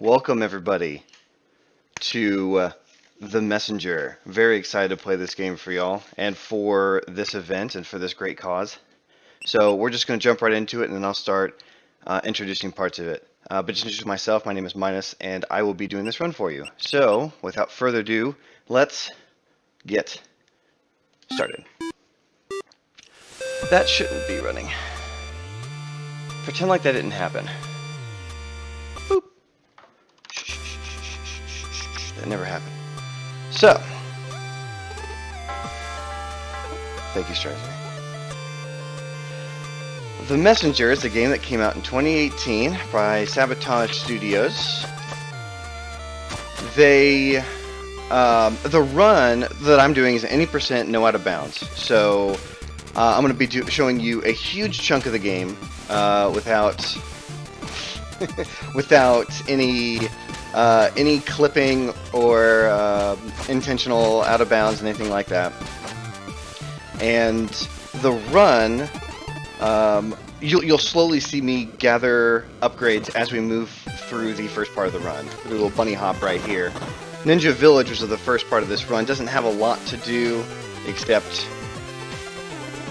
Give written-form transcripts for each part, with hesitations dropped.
Welcome everybody to The Messenger. Very excited to play this game for y'all and for this event and for this great cause. So we're just going to jump right into it and then I'll start introducing parts of it. But just introduce myself, my name is Minous and I will be doing this run for you. So without further ado, let's get started. That shouldn't be running. Pretend like that didn't happen. Boop. That never happened. So, thank you, Strategy. The Messenger is a game that came out in 2018 by Sabotage Studios. The run that I'm doing is any percent no out of bounds. So, I'm going to be showing you a huge chunk of the game without any clipping or intentional out of bounds, anything like that. And the run, you'll slowly see me gather upgrades as we move through the first part of the run. We'll do a little bunny hop right here. Ninja Village, which is the first part of this run, doesn't have a lot to do except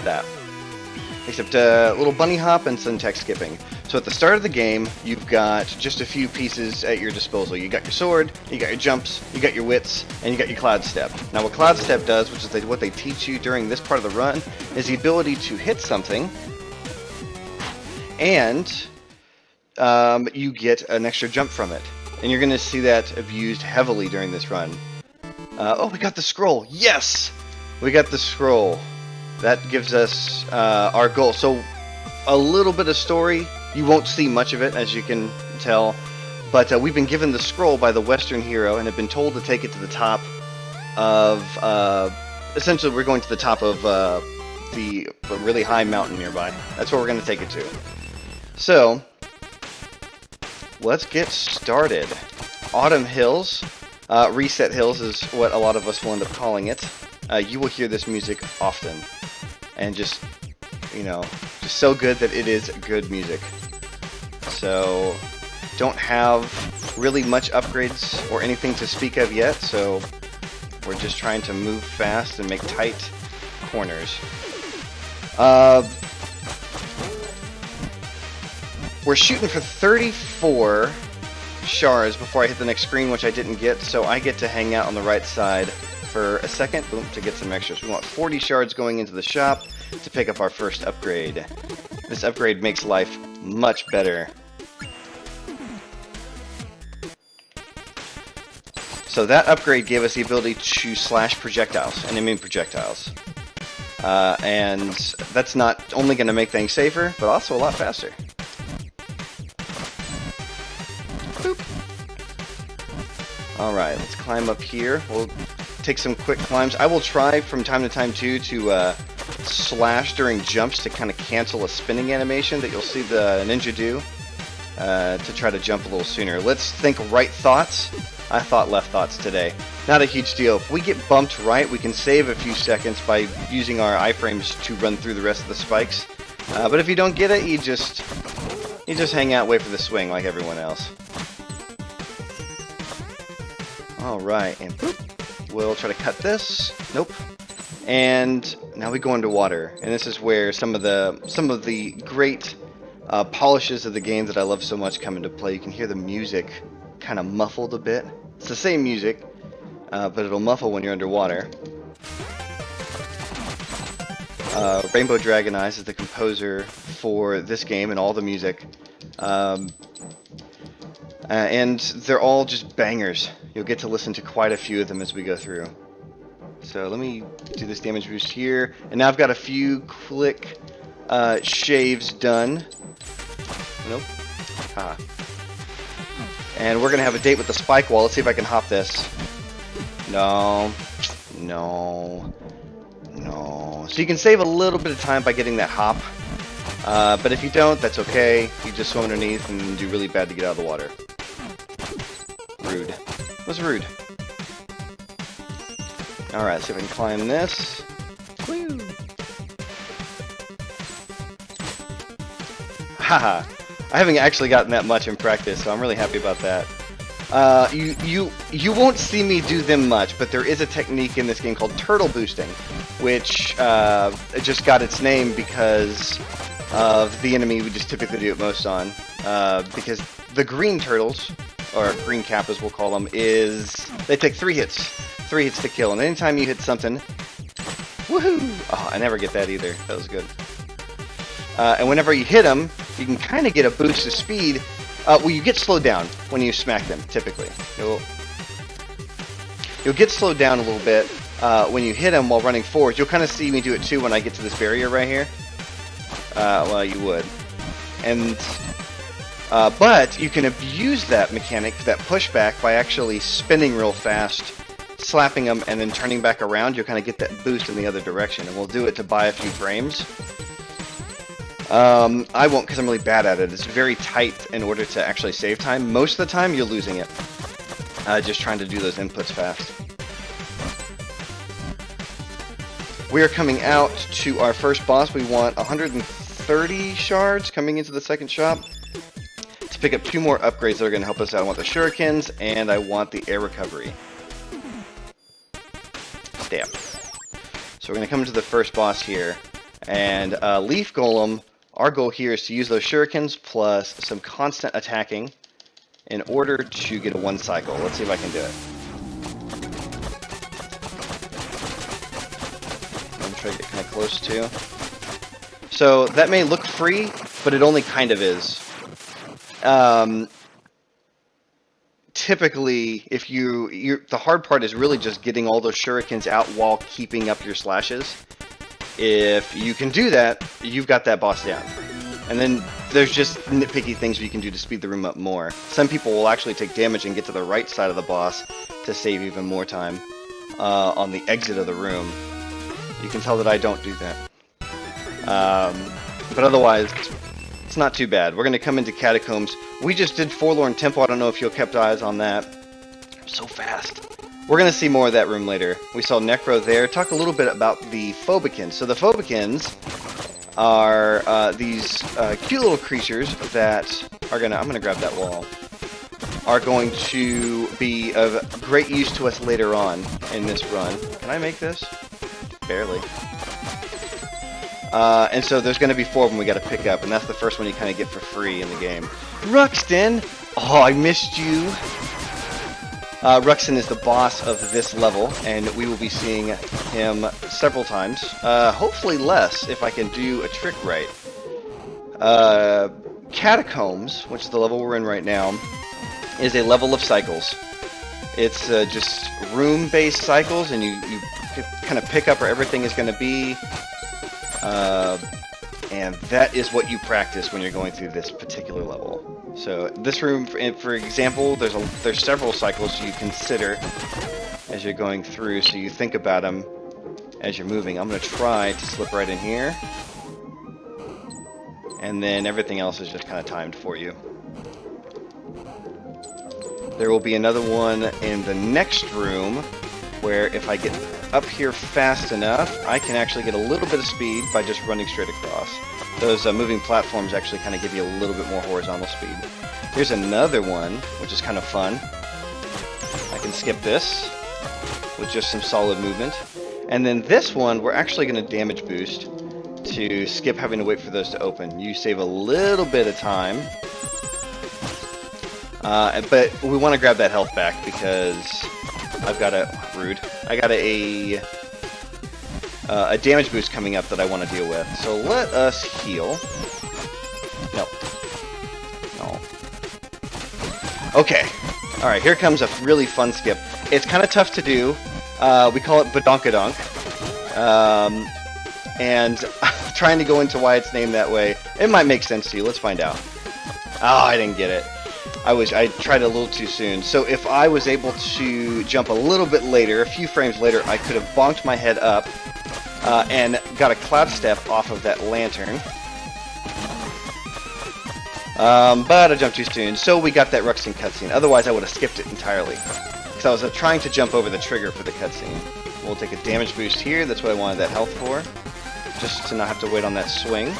that. Except a little bunny hop and some tech skipping. So at the start of the game, you've got just a few pieces at your disposal. You got your sword, you got your jumps, you got your wits, and you got your cloud step. Now what cloud step does, which is what they teach you during this part of the run, is the ability to hit something, and you get an extra jump from it. And you're going to see that abused heavily during this run. Oh, we got the scroll! Yes! We got the scroll. That gives us our goal. So a little bit of story. You won't see much of it, as you can tell. But we've been given the scroll by the Western hero and have been told to take it to the top of... essentially, we're going to the top of the really high mountain nearby. That's where we're going to take it to. So, let's get started. Autumn Hills. Reset Hills is what a lot of us will end up calling it. You will hear this music often. And just, you know, just so good that it is good music. So, don't have really much upgrades or anything to speak of yet, so we're just trying to move fast and make tight corners. We're shooting for 34 shards before I hit the next screen, which I didn't get, so I get to hang out on the right side for a second, boom, to get some extras. We want 40 shards going into the shop to pick up our first upgrade. This upgrade makes life much better. So that upgrade gave us the ability to slash projectiles, enemy projectiles. And that's not only going to make things safer, but also a lot faster. Boop. Alright, let's climb up here. We'll take some quick climbs. I will try from time to time too to slash during jumps to kind of cancel a spinning animation that you'll see the ninja do to try to jump a little sooner. Let's think right thoughts. I thought left thoughts today. Not a huge deal. If we get bumped right, we can save a few seconds by using our iframes to run through the rest of the spikes. But if you don't get it, you just hang out, wait for the swing like everyone else. Alright, and boop. We'll try to cut this. Nope. And now we go underwater, and this is where some of the great polishes of the game that I love so much come into play. You can hear the music kind of muffled a bit. It's the same music, but it'll muffle when you're underwater. Rainbow Dragon Eyes is the composer for this game and all the music. And they're all just bangers. You'll get to listen to quite a few of them as we go through. So let me do this damage boost here. And now I've got a few quick shaves done. Nope. Ah. And we're going to have a date with the spike wall. Let's see if I can hop this. No. No. No. So you can save a little bit of time by getting that hop. But if you don't, that's okay. You just swim underneath and do really bad to get out of the water. Rude. It was rude. Alright, see if I can climb this. Woo! Haha. I haven't actually gotten that much in practice, so I'm really happy about that. You won't see me do them much, but there is a technique in this game called turtle boosting, which just got its name because of the enemy we just typically do it most on. Because the green turtles, or green kappas we'll call them, they take 3 hits to kill, and anytime you hit something, woohoo! Oh, I never get that either. That was good. And whenever you hit them, you can kind of get a boost of speed. Well, you get slowed down when you smack them, typically. You'll get slowed down a little bit when you hit them while running forward. You'll kind of see me do it too when I get to this barrier right here. Well, you would. And but you can abuse that mechanic, that pushback, by actually spinning real fast, slapping them, and then turning back around. You'll kind of get that boost in the other direction, and we'll do it to buy a few frames. I won't, because I'm really bad at it. It's very tight in order to actually save time. Most of the time, you're losing it. Just trying to do those inputs fast. We are coming out to our first boss. We want 130 shards coming into the second shop to pick up 2 more upgrades that are going to help us out. I want the shurikens, and I want the air recovery. Stamp. So we're going to come to the first boss here. And Leaf Golem, our goal here is to use those shurikens plus some constant attacking in order to get a 1 cycle. Let's see if I can do it. I'm going to try to get kind of close too. So that may look free, but it only kind of is. Typically, if the hard part is really just getting all those shurikens out while keeping up your slashes. If you can do that, you've got that boss down. And then there's just nitpicky things you can do to speed the room up more. Some people will actually take damage and get to the right side of the boss to save even more time on the exit of the room. You can tell that I don't do that. But otherwise, it's not too bad. We're going to come into Catacombs. We just did Forlorn Temple. I don't know if you kept eyes on that. So fast. We're going to see more of that room later. We saw Necro there. Talk a little bit about the Phobikins. So the Phobikins are these cute little creatures that are going to... I'm going to grab that wall. Are going to be of great use to us later on in this run. Can I make this? Barely. And so there's going to be 4 of them we got to pick up, and that's the first one you kind of get for free in the game. Ruxton! Oh, I missed you! Ruxton is the boss of this level, and we will be seeing him several times. Hopefully less, if I can do a trick right. Catacombs, which is the level we're in right now, is a level of cycles. It's just room-based cycles, and you kind of pick up where everything is going to be. And that is what you practice when you're going through this particular level. So this room, for example, there's several cycles you consider as you're going through, so you think about them as you're moving. I'm going to try to slip right in here, and then everything else is just kind of timed for you. There will be another one in the next room, where if I get up here fast enough, I can actually get a little bit of speed by just running straight across. Those moving platforms actually kind of give you a little bit more horizontal speed. Here's another one, which is kind of fun. I can skip this with just some solid movement. And then this one, we're actually going to damage boost to skip having to wait for those to open. You save a little bit of time. But we want to grab that health back because I've got I got a damage boost coming up that I want to deal with. So let us heal. No. Okay. Alright, here comes a really fun skip. It's kind of tough to do. We call it Badonkadonk. And trying to go into why it's named that way. It might make sense to you. Let's find out. Oh, I didn't get it. I tried it a little too soon. So if I was able to jump a little bit later, a few frames later, I could have bonked my head up and got a cloud step off of that lantern. But I jumped too soon, so we got that Ruxton cutscene. Otherwise, I would have skipped it entirely. Because I was trying to jump over the trigger for the cutscene. We'll take a damage boost here. That's what I wanted that health for. Just to not have to wait on that swing.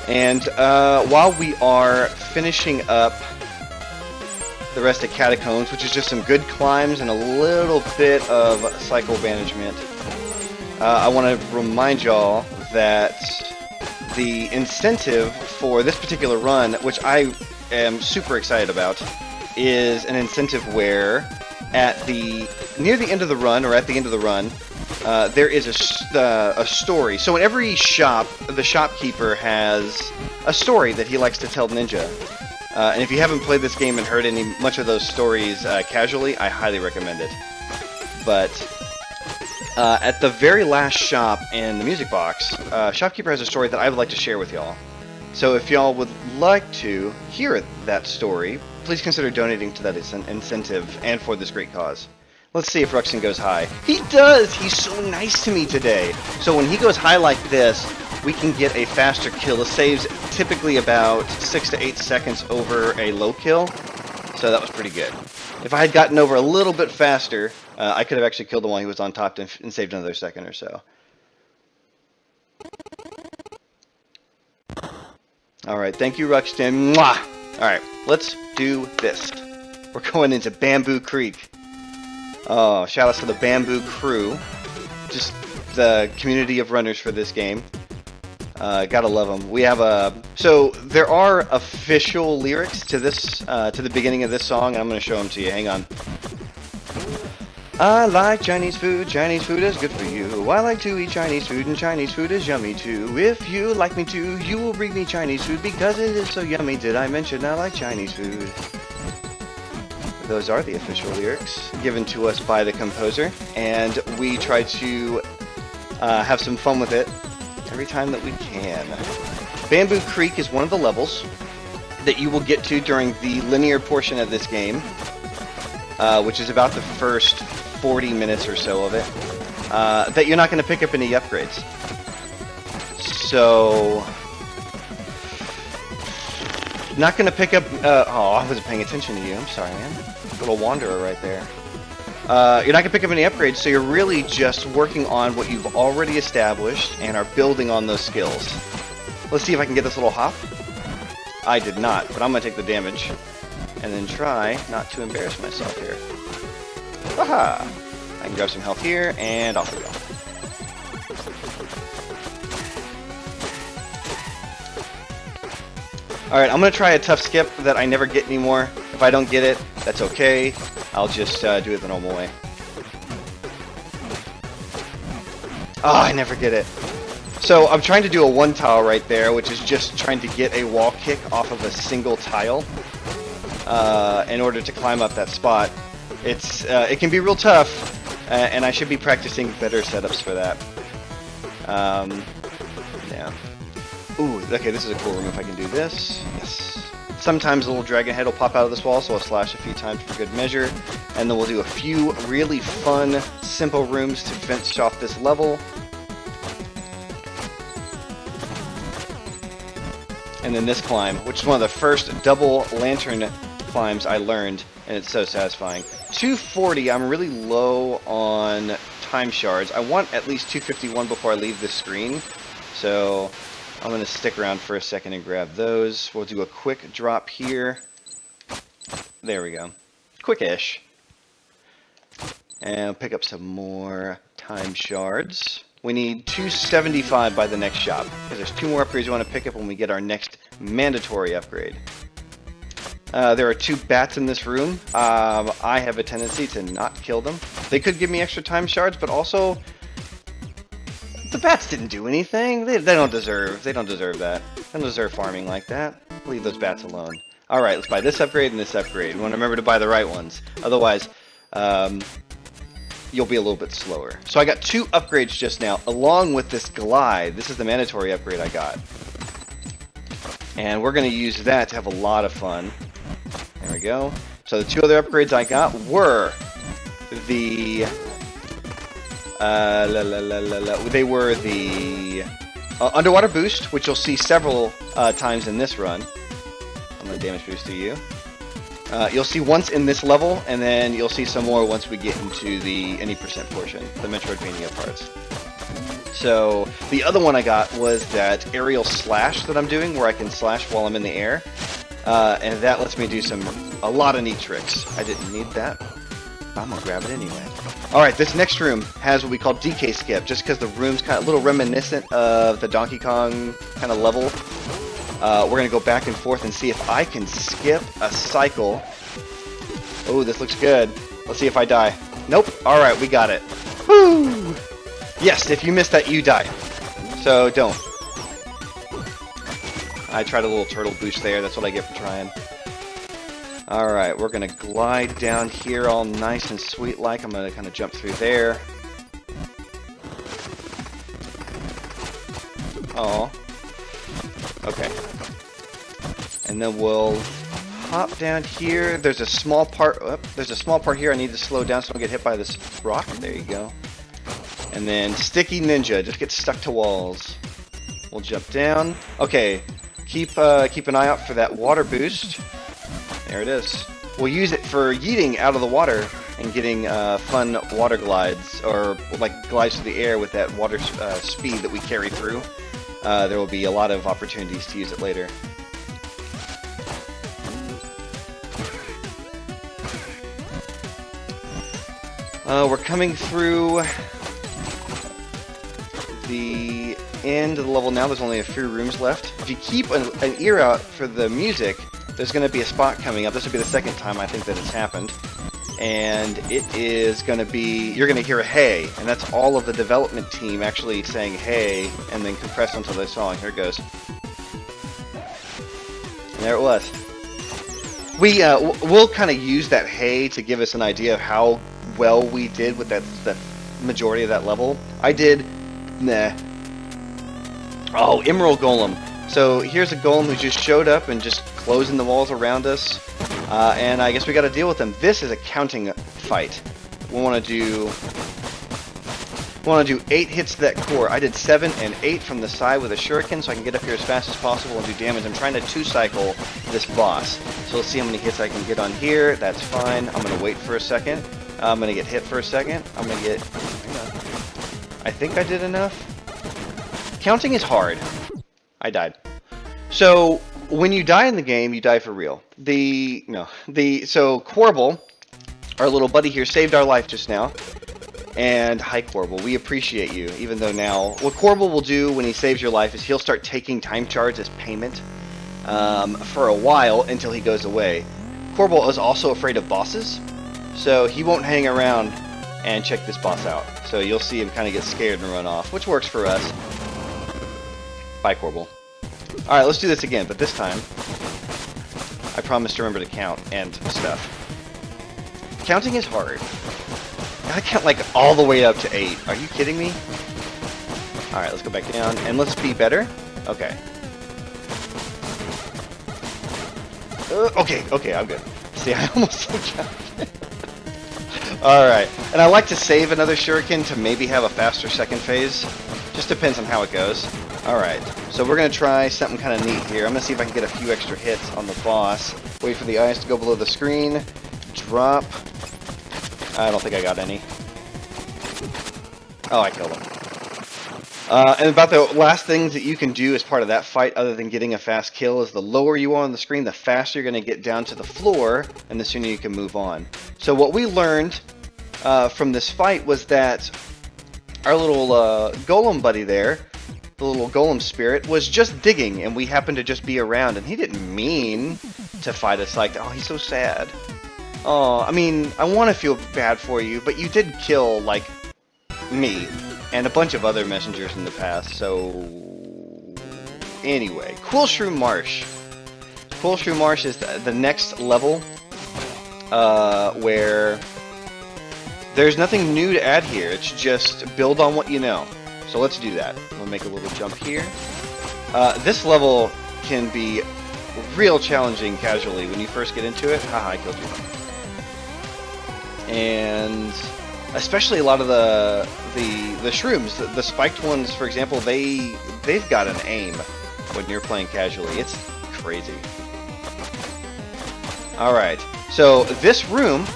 And while we are finishing up the rest of Catacombs, which is just some good climbs and a little bit of cycle management, I want to remind y'all that the incentive for this particular run, which I am super excited about, is an incentive where near the end of the run, or at the end of the run, there is a story. So in every shop, the shopkeeper has a story that he likes to tell Ninja. And if you haven't played this game and heard much of those stories casually, I highly recommend it. But at the very last shop in the music box, shopkeeper has a story that I would like to share with y'all. So if y'all would like to hear that story, please consider donating to that incentive and for this great cause. Let's see if Ruxin goes high. He does! He's so nice to me today. So when he goes high like this, we can get a faster kill. It saves typically about 6 to 8 seconds over a low kill. So that was pretty good. If I had gotten over a little bit faster, I could have actually killed him while he was on top and saved another second or so. Alright, thank you, Ruxin. Mwah! Alright, let's do this. We're going into Bamboo Creek. Oh, shout outs to the Bamboo crew. Just the community of runners for this game. Gotta love them. We have so there are official lyrics to this, to the beginning of this song, and I'm gonna show them to you. Hang on. I like Chinese food is good for you. I like to eat Chinese food, and Chinese food is yummy too. If you like me too, you will bring me Chinese food because it is so yummy. Did I mention I like Chinese food? Those are the official lyrics given to us by the composer, and we try to have some fun with it every time that we can. Bamboo Creek is one of the levels that you will get to during the linear portion of this game, which is about the first 40 minutes or so of it, that you're not going to pick up any upgrades. So, not going to pick up, oh, I wasn't paying attention to you, I'm sorry, man. Little wanderer right there. You're not going to pick up any upgrades, so you're really just working on what you've already established and are building on those skills. Let's see if I can get this little hop. I did not, but I'm going to take the damage and then try not to embarrass myself here. Haha! I can grab some health here, and off we go. Alright, I'm going to try a tough skip that I never get anymore. If I don't get it, that's okay. I'll just do it the normal way. Oh, I never get it. So I'm trying to do a one tile right there, which is just trying to get a wall kick off of a single tile in order to climb up that spot. It can be real tough, and I should be practicing better setups for that. Yeah. Ooh, okay, this is a cool room if I can do this. Yes. Sometimes a little dragon head will pop out of this wall, so I'll slash a few times for good measure. And then we'll do a few really fun, simple rooms to finish off this level. And then this climb, which is one of the first double lantern climbs I learned, and it's so satisfying. 240, I'm really low on time shards. I want at least 251 before I leave this screen, so I'm going to stick around for a second and grab those. We'll do a quick drop here. There we go. Quick-ish. And I'll pick up some more time shards. We need 275 by the next shop, because there's 2 more upgrades we want to pick up when we get our next mandatory upgrade. There are 2 bats in this room. I have a tendency to not kill them. They could give me extra time shards, but also the bats didn't do anything. They don't deserve that. They don't deserve farming like that. Leave those bats alone. Alright, let's buy this upgrade and this upgrade. We want to remember to buy the right ones. Otherwise, you'll be a little bit slower. So I got 2 upgrades just now, along with this glide. This is the mandatory upgrade I got. And we're going to use that to have a lot of fun. There we go. So the 2 other upgrades I got were the they were the underwater boost, which you'll see several times in this run. I'm going to damage boost to you. You'll see once in this level, and then you'll see some more once we get into the any percent portion, the Metroidvania parts. So the other one I got was that aerial slash that I'm doing, where I can slash while I'm in the air, and that lets me do a lot of neat tricks. I didn't need that, but I'm gonna grab it anyway. All right, this next room has what we call DK skip, just because the room's kind of a little reminiscent of the Donkey Kong kind of level. We're gonna go back and forth and see if I can skip a cycle. Oh, this looks good. Let's see if I die. Nope. All right, we got it. Woo! Yes, if you miss that, you die. So don't. I tried a little turtle boost there. That's what I get for trying. Alright, we're going to glide down here all nice and sweet like. I'm going to kind of jump through there. Oh. Okay. And then we'll hop down here. There's a small part. Oh, there's a small part here I need to slow down so I don't get hit by this rock. There you go. And then Sticky Ninja, just get stuck to walls. We'll jump down. Okay, keep an eye out for that water boost. There it is. We'll use it for yeeting out of the water and getting fun water glides, or like glides through the air with that water speed that we carry through. There will be a lot of opportunities to use it later. We're coming through the end of the level now. There's only a few rooms left. If you keep an ear out for the music, there's going to be a spot coming up. This will be the second time I think that it's happened. And it is going to be, you're going to hear a hey, and that's all of the development team actually saying hey, and then compressed onto the song. Here it goes. And there it was. We'll kind of use that hey to give us an idea of how well we did with the majority of that level. I did, nah. Oh, Emerald Golem. So here's a golem who just showed up and just closing the walls around us. And I guess we got to deal with them. This is a counting fight. We want to do 8 hits to that core. I did 7 and 8 from the side with a shuriken, so I can get up here as fast as possible and do damage. I'm trying to 2-cycle this boss. So let's see how many hits I can get on here. That's fine. I'm going to wait for a second. I'm going to get hit for a second. I'm going to get... I think I did enough. Counting is hard. I died. So when you die in the game, you die for real. So Quarble, our little buddy here, saved our life just now. And hi Quarble, we appreciate you, even though now, what Quarble will do when he saves your life is he'll start taking time charge as payment for a while until he goes away. Quarble is also afraid of bosses, so he won't hang around and check this boss out. So you'll see him kind of get scared and run off, which works for us. Bye Quarble. Alright, let's do this again, but this time, I promise to remember to count and stuff. Counting is hard. I count like all the way up to 8. Are you kidding me? Alright, let's go back down, and let's be better. Okay. Okay, I'm good. See, I almost counted. Alright, and I like to save another shuriken to maybe have a faster second phase. Just depends on how it goes. Alright, so we're going to try something kind of neat here. I'm going to see if I can get a few extra hits on the boss. Wait for the eyes to go below the screen. Drop. I don't think I got any. Oh, I killed him. And about the last things that you can do as part of that fight, other than getting a fast kill, is the lower you are on the screen, the faster you're going to get down to the floor, and the sooner you can move on. So what we learned from this fight was that our little golem buddy there, the little golem spirit, was just digging, and we happened to just be around, and he didn't mean to fight us like that. Oh, he's so sad. Oh, I mean, I want to feel bad for you, but you did kill, like, me and a bunch of other messengers in the past, so... Anyway, Cool Shroom Marsh. Cool Shroom Marsh is the next level where there's nothing new to add here. It's just build on what you know. So let's do that. We'll make a little jump here. This level can be real challenging casually when you first get into it. Haha, I killed you. And especially a lot of the shrooms, the spiked ones, for example, they've got an aim when you're playing casually. It's crazy. Alright, so this room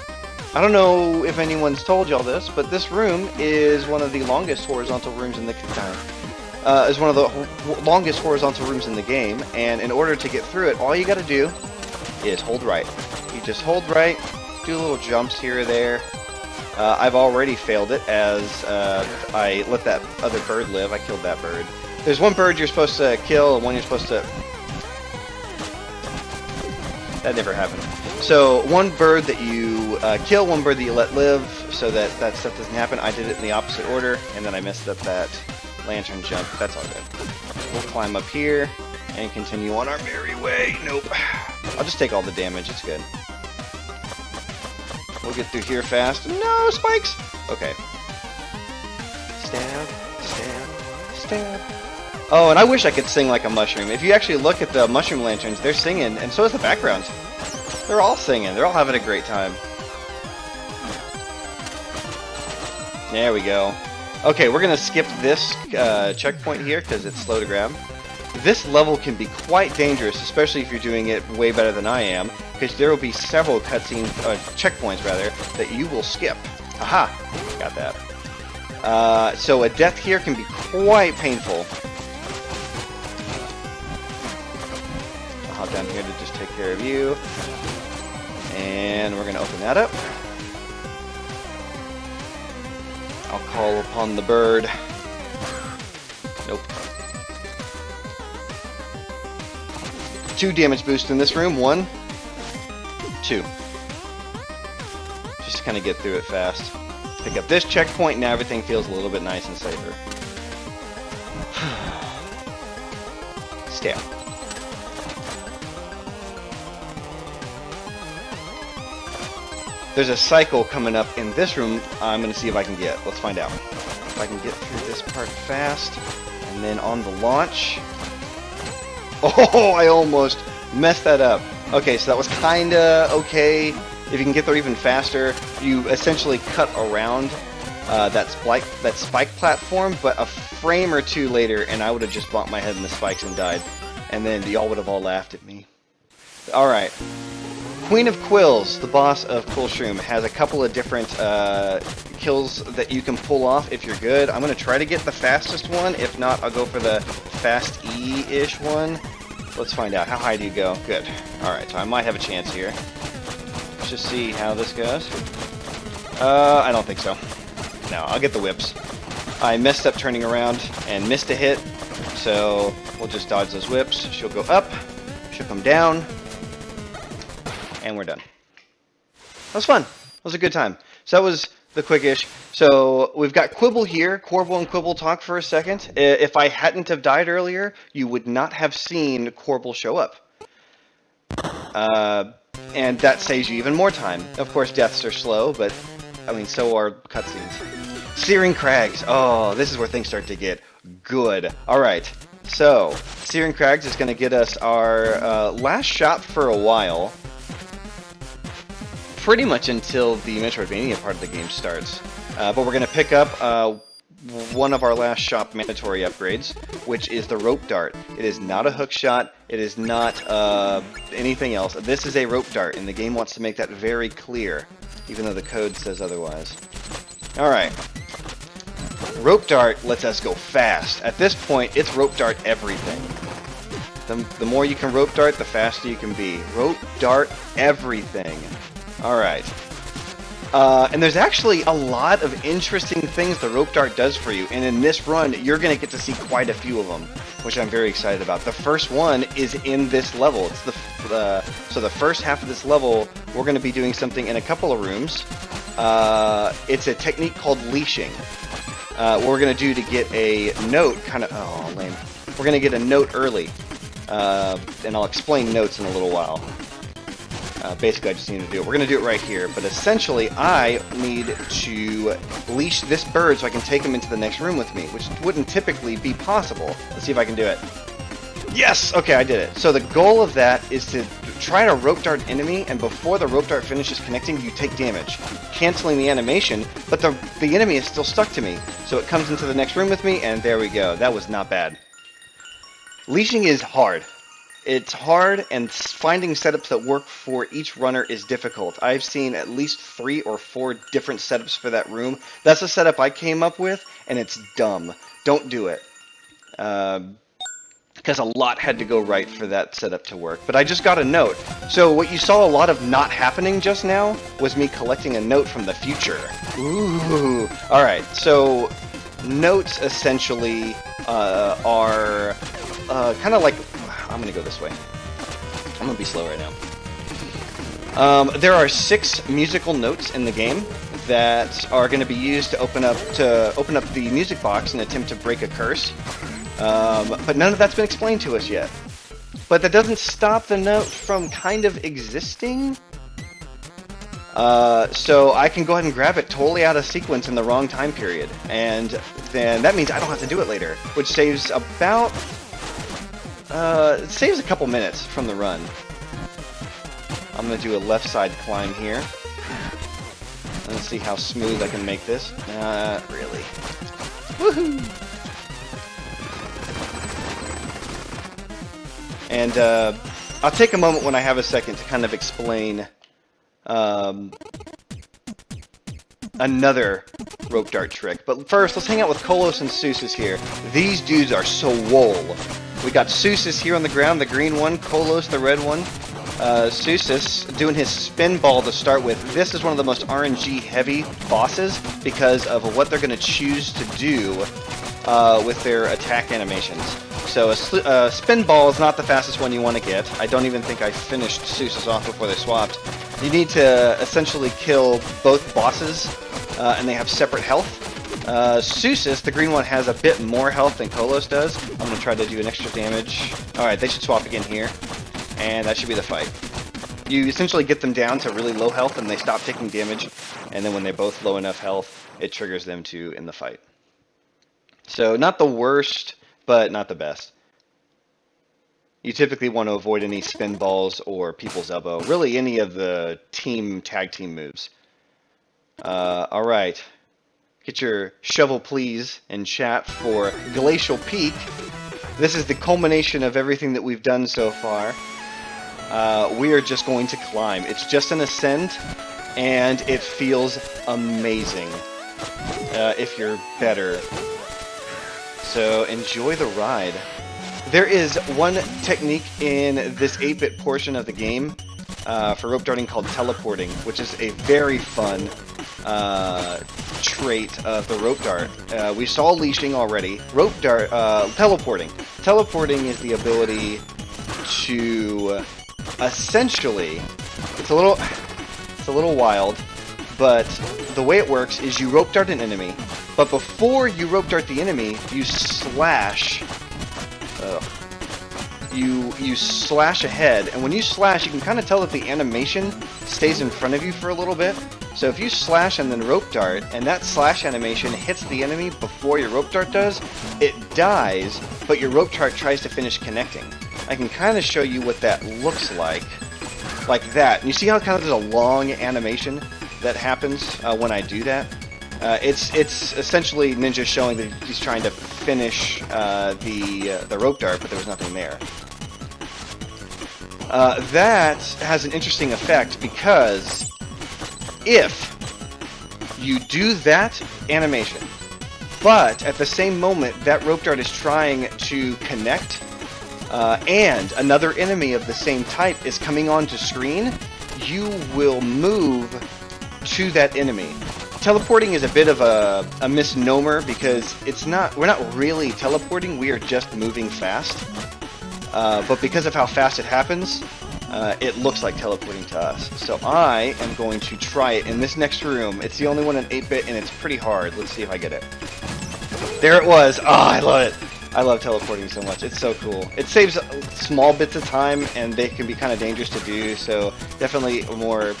I don't know if anyone's told y'all this, but this room is one of the longest horizontal rooms in the longest horizontal rooms in the game, and in order to get through it, all you got to do is hold right. You just hold right, do little jumps here or there. I've already failed it as I let that other bird live. I killed that bird. There's one bird you're supposed to kill and one you're supposed to... That never happened. So one bird that you kill, one bird that you let live, so that that stuff doesn't happen. I did it in the opposite order, and then I messed up that lantern jump. That's all good. We'll climb up here and continue on our merry way. Nope. I'll just take all the damage. It's good. We'll get through here fast. No, spikes! Okay. Stab, stab, stab. Oh, and I wish I could sing like a mushroom. If you actually look at the mushroom lanterns, they're singing, and so is the background. They're all singing. They're all having a great time. There we go. Okay, we're going to skip this checkpoint here because it's slow to grab. This level can be quite dangerous, especially if you're doing it way better than I am, because there will be several cutscene checkpoints rather that you will skip. Aha! Got that. So a death here can be quite painful. I'll hop down here to just take care of you. And we're going to open that up. I'll call upon the bird. Nope. 2 damage boost in this room. 1, 2. Just kind of get through it fast. Pick up this checkpoint, now everything feels a little bit nice and safer. Stab. There's a cycle coming up in this room I'm going to see if I can get. Let's find out. If I can get through this part fast. And then on the launch... Oh, I almost messed that up. Okay, so that was kinda okay. If you can get there even faster, you essentially cut around that spike platform, but a frame or two later, and I would have just bumped my head in the spikes and died. And then y'all would have all laughed at me. Alright. Queen of Quills, the boss of Quillshroom, has a couple of different kills that you can pull off if you're good. I'm going to try to get the fastest one. If not, I'll go for the fast E-ish one. Let's find out. How high do you go? Good. Alright, so I might have a chance here. Let's just see how this goes. I don't think so. No, I'll get the whips. I messed up turning around and missed a hit, so we'll just dodge those whips. She'll go up, she'll come down, and we're done. That was fun. That was a good time. So that was the quickish. So we've got Quibble here. Corble and Quibble talk for a second. If I hadn't have died earlier, you would not have seen Corble show up. And that saves you even more time. Of course, deaths are slow, but I mean, so are cutscenes. Searing Crags. Oh, this is where things start to get good. Alright, so Searing Crags is going to get us our last shot for a while. Pretty much until the Metroidvania part of the game starts. But we're going to pick up one of our last shop mandatory upgrades, which is the rope dart. It is not a hook shot. It is not anything else. This is a rope dart, and the game wants to make that very clear, even though the code says otherwise. Alright. Rope dart lets us go fast. At this point, it's rope dart everything. The more you can rope dart, the faster you can be. Rope dart everything. Alright. And there's actually a lot of interesting things the rope dart does for you, and in this run, you're going to get to see quite a few of them, which I'm very excited about. The first one is in this level. It's so the first half of this level, we're going to be doing something in a couple of rooms. It's a technique called leashing. What we're going to do to get a note, oh, lame. We're going to get a note early, and I'll explain notes in a little while. Basically, I just need to do it. We're going to do it right here, but essentially, I need to leash this bird so I can take him into the next room with me, which wouldn't typically be possible. Let's see if I can do it. Yes! Okay, I did it. So the goal of that is to try to rope dart enemy, and before the rope dart finishes connecting, you take damage, canceling the animation, but the enemy is still stuck to me. So it comes into the next room with me, and there we go. That was not bad. Leashing is hard. It's hard, and finding setups that work for each runner is difficult. I've seen at least 3 or 4 different setups for that room. That's a setup I came up with, and it's dumb. Don't do it. Because a lot had to go right for that setup to work. But I just got a note. So what you saw a lot of not happening just now was me collecting a note from the future. Ooh. Alright, so notes essentially are kind of like... I'm going to go this way. I'm going to be slow right now. There are 6 musical notes in the game that are going to be used to open up the music box and attempt to break a curse. But none of that's been explained to us yet. But that doesn't stop the note from kind of existing. So I can go ahead and grab it totally out of sequence in the wrong time period. And then that means I don't have to do it later, which saves about... it saves a couple minutes from the run. I'm going to do a left side climb here. Let's see how smooth I can make this. Really. Woohoo! And I'll take a moment when I have a second to kind of explain another rope dart trick. But first, let's hang out with Kolos and Seuss here. These dudes are so swole. We got Seuss here on the ground, the green one, Kolos, the red one. Seuss doing his spin ball to start with. This is one of the most RNG heavy bosses because of what they're going to choose to do with their attack animations. So a spin ball is not the fastest one you want to get. I don't even think I finished Seuss off before they swapped. You need to essentially kill both bosses, and they have separate health. Seuss, the green one, has a bit more health than Kolos does. I'm going to try to do an extra damage. Alright, they should swap again here. And that should be the fight. You essentially get them down to really low health and they stop taking damage. And then when they're both low enough health, it triggers them to end the fight. So not the worst, but not the best. You typically want to avoid any spin balls or people's elbow. Really any of the tag team moves. Alright. Get your shovel please in chat for Glacial Peak. This is the culmination of everything that we've done so far. We are just going to climb. It's just an ascent, and it feels amazing if you're better. So enjoy the ride. There is one technique in this 8-bit portion of the game for rope darting called teleporting, which is a very fun trait of the rope dart. We saw leashing already. Rope dart, teleporting. Teleporting is the ability to essentially, it's a little wild, but the way it works is you rope dart an enemy, but before you rope dart the enemy, you slash. You slash ahead, and when you slash, you can kind of tell that the animation stays in front of you for a little bit. So if you slash and then rope dart, and that slash animation hits the enemy before your rope dart does, it dies, but your rope dart tries to finish connecting. I can kind of show you what that looks like that. And you see how kind of there's a long animation that happens when I do that? It's essentially Ninja showing that he's trying to finish the rope dart, but there was nothing there. That has an interesting effect because if you do that animation, but at the same moment that rope dart is trying to connect, and another enemy of the same type is coming onto screen, you will move to that enemy. Teleporting is a bit of a misnomer because we're not really teleporting, we are just moving fast. But because of how fast it happens, it looks like teleporting to us. So I am going to try it in this next room. It's the only one in 8-bit and it's pretty hard. Let's see if I get it. There it was! Oh, I love it! I love teleporting so much. It's so cool. It saves small bits of time and they can be kind of dangerous to do, so definitely a more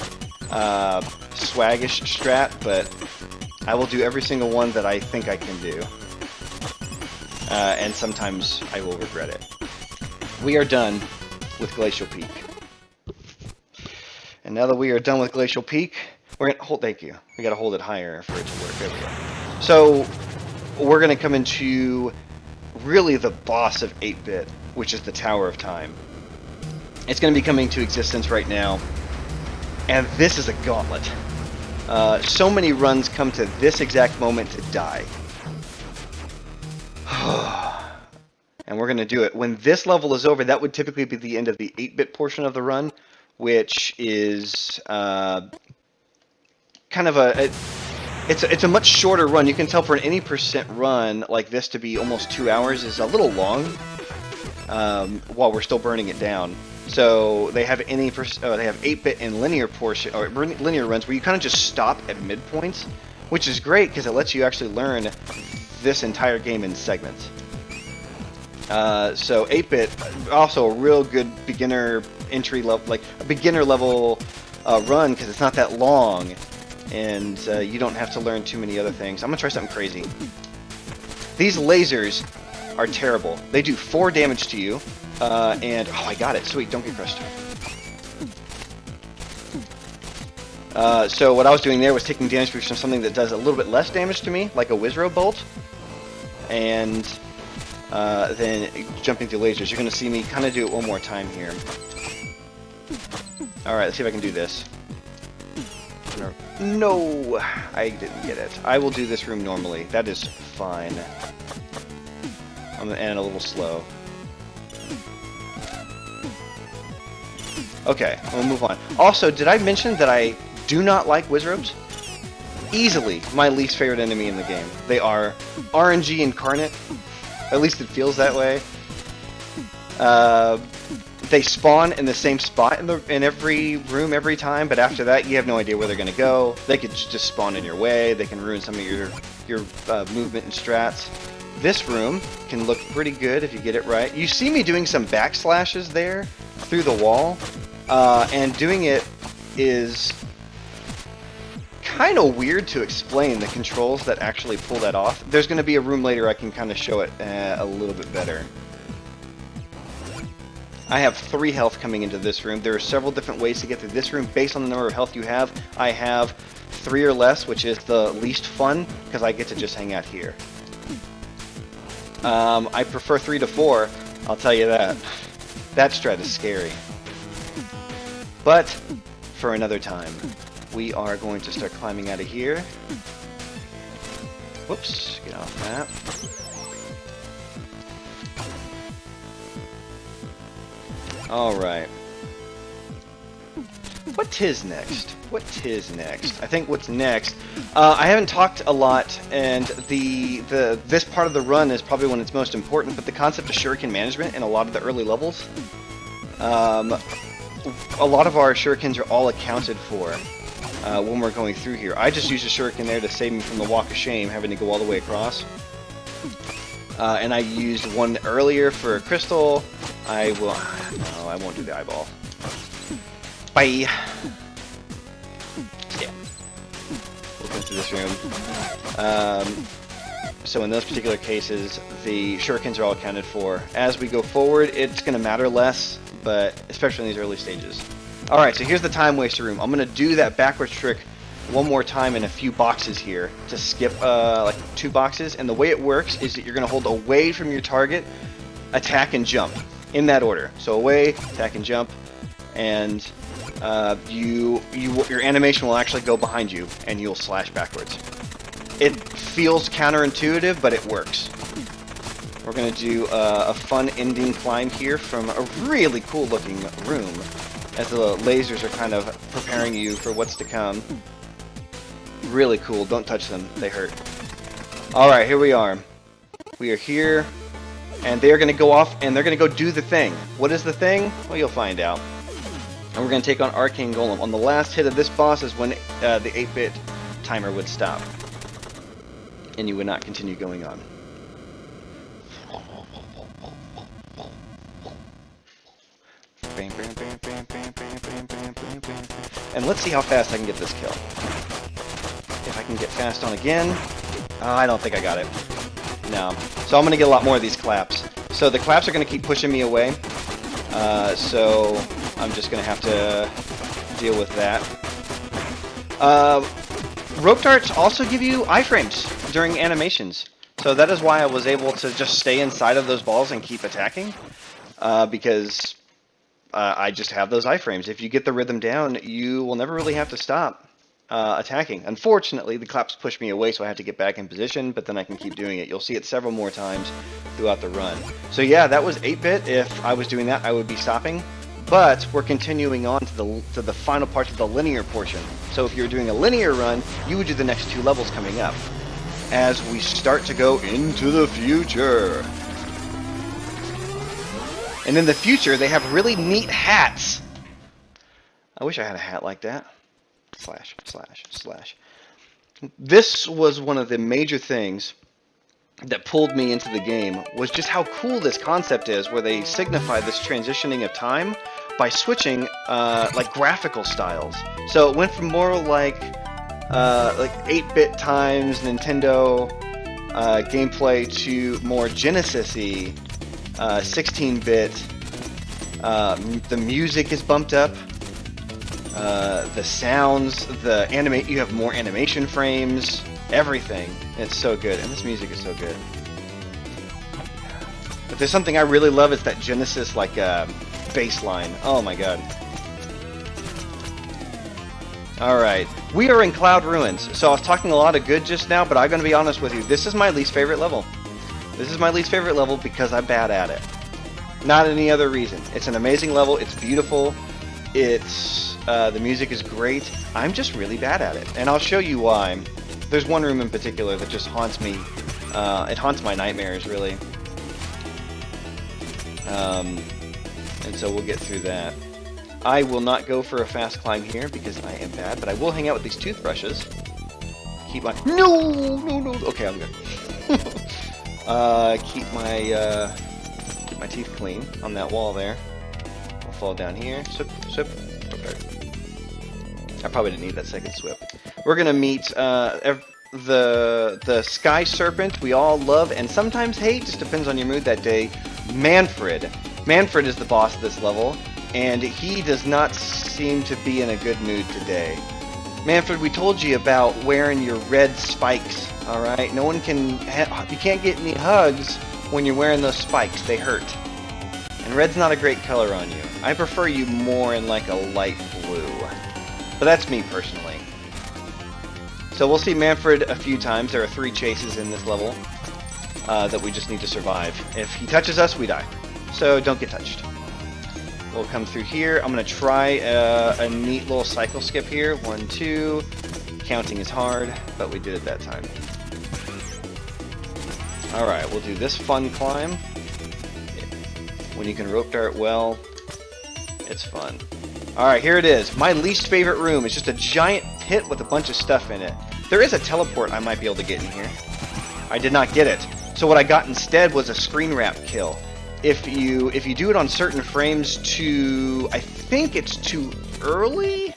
swaggish strat, but I will do every single one that I think I can do. And sometimes I will regret it. We are done with Glacial Peak. And now that we are done with Glacial Peak, we're gonna hold. Thank you. We gotta hold it higher for it to work. There we go. So we're gonna come into really the boss of 8-bit, which is the Tower of Time. It's going to be coming to existence right now. And this is a gauntlet. So many runs come to this exact moment to die. And we're going to do it. When this level is over, that would typically be the end of the 8-bit portion of the run, which is kind of it's a much shorter run. You can tell for an any percent run like this to be almost 2 hours is a little long while we're still burning it down. So they have they have 8-bit and linear portion or linear runs where you kind of just stop at midpoints, which is great because it lets you actually learn this entire game in segments. So 8-bit, also a real good beginner entry level, like a beginner level run because it's not that long, and you don't have to learn too many other things. I'm gonna try something crazy. These lasers are terrible. They do 4 damage to you, and oh, I got it. Sweet, don't get crushed. So what I was doing there was taking damage from something that does a little bit less damage to me, like a Wizro bolt, and then jumping through lasers. You're going to see me kind of do it one more time here. Alright, let's see if I can do this. No, I didn't get it. I will do this room normally. That is fine. I'm going to end a little slow. Okay, we'll move on. Also, did I mention that I do not like Wizrobes? Easily my least favorite enemy in the game. They are RNG incarnate. At least it feels that way. They spawn in the same spot in every room every time, but after that you have no idea where they're going to go. They could just spawn in your way. They can ruin some of your movement and strats. This room can look pretty good if you get it right. You see me doing some backslashes there through the wall, and doing it is kind of weird to explain the controls that actually pull that off. There's going to be a room later I can kind of show it a little bit better. I have 3 health coming into this room. There are several different ways to get through this room based on the number of health you have. I have 3 or less, which is the least fun because I get to just hang out here. I prefer 3 to 4, I'll tell you that. That strat is scary. But for another time. We are going to start climbing out of here. Whoops, get off that. Alright. What tis next? What tis next? I think what's next... I haven't talked a lot, and this part of the run is probably when it's most important, but the concept of shuriken management in a lot of the early levels. A lot of our shurikens are all accounted for. When we're going through here. I just used a shuriken there to save me from the walk of shame, having to go all the way across. And I used one earlier for a crystal. No, I won't do the eyeball. Bye! Yeah. We'll go through this room. So in those particular cases, the shurikens are all accounted for. As we go forward, it's going to matter less, but especially in these early stages. Alright, so here's the time waster room. I'm going to do that backwards trick one more time in a few boxes here to skip like 2 boxes. And the way it works is that you're going to hold away from your target, attack and jump in that order. So away, attack and jump, and your animation will actually go behind you and you'll slash backwards. It feels counterintuitive, but it works. We're going to do a fun ending climb here from a really cool looking room, as the lasers are kind of preparing you for what's to come. Really cool. Don't touch them. They hurt. Alright, here we are. We are here, and they're going to go off, and they're going to go do the thing. What is the thing? Well, you'll find out. And we're going to take on Arcane Golem. On the last hit of this boss is when the 8-bit timer would stop. And you would not continue going on. And let's see how fast I can get this kill. If I can get fast on again. I don't think I got it. No. So I'm going to get a lot more of these claps. So the claps are going to keep pushing me away. So I'm just going to have to deal with that. Rope darts also give you iframes during animations. So that is why I was able to just stay inside of those balls and keep attacking. Because I just have those iframes. If you get the rhythm down, you will never really have to stop attacking. Unfortunately, the claps push me away, so I have to get back in position, but then I can keep doing it. You'll see it several more times throughout the run. So yeah, that was 8-bit. If I was doing that, I would be stopping. But we're continuing on to the final parts of the linear portion. So if you're doing a linear run, you would do the next 2 levels coming up, as we start to go into the future. And in the future, they have really neat hats. I wish I had a hat like that. Slash, slash, slash. This was one of the major things that pulled me into the game, was just how cool this concept is, where they signify this transitioning of time by switching like graphical styles. So it went from more like 8-bit times Nintendo gameplay to more Genesis-y 16-bit. The music is bumped up. The sounds, you have more animation frames, everything. It's so good, and this music is so good. But there's something I really love, is that Genesis like bass line. Oh my god. Alright, we are in Cloud Ruins. So I was talking a lot of good just now, but I'm going to be honest with you. This is my least favorite level. This is my least favorite level because I'm bad at it. Not any other reason. It's an amazing level. It's beautiful. It's the music is great. I'm just really bad at it, and I'll show you why. There's one room in particular that just haunts me. It haunts my nightmares, really. And so we'll get through that. I will not go for a fast climb here because I am bad, but I will hang out with these toothbrushes. Keep my no. Okay, I'm good. Keep my teeth clean on that wall there. I'll fall down here. Swip. Okay. I probably didn't need that second swip. We're gonna meet the Sky Serpent we all love and sometimes hate, just depends on your mood that day. Manfred. Manfred is the boss of this level, and he does not seem to be in a good mood today. Manfred, we told you about wearing your red spikes, alright? No one can... you can't get any hugs when you're wearing those spikes. They hurt. And red's not a great color on you. I prefer you more in like a light blue. But that's me personally. So we'll see Manfred a few times. There are 3 chases in this level that we just need to survive. If he touches us, we die. So don't get touched. We'll come through here. I'm going to try a neat little cycle skip here. 1, 2. Counting is hard, but we did it that time. Alright, we'll do this fun climb. When you can rope dart well, it's fun. Alright, here it is. My least favorite room. It's just a giant pit with a bunch of stuff in it. There is a teleport I might be able to get in here. I did not get it. So what I got instead was a screen wrap kill. If you do it on certain frames I think it's too early?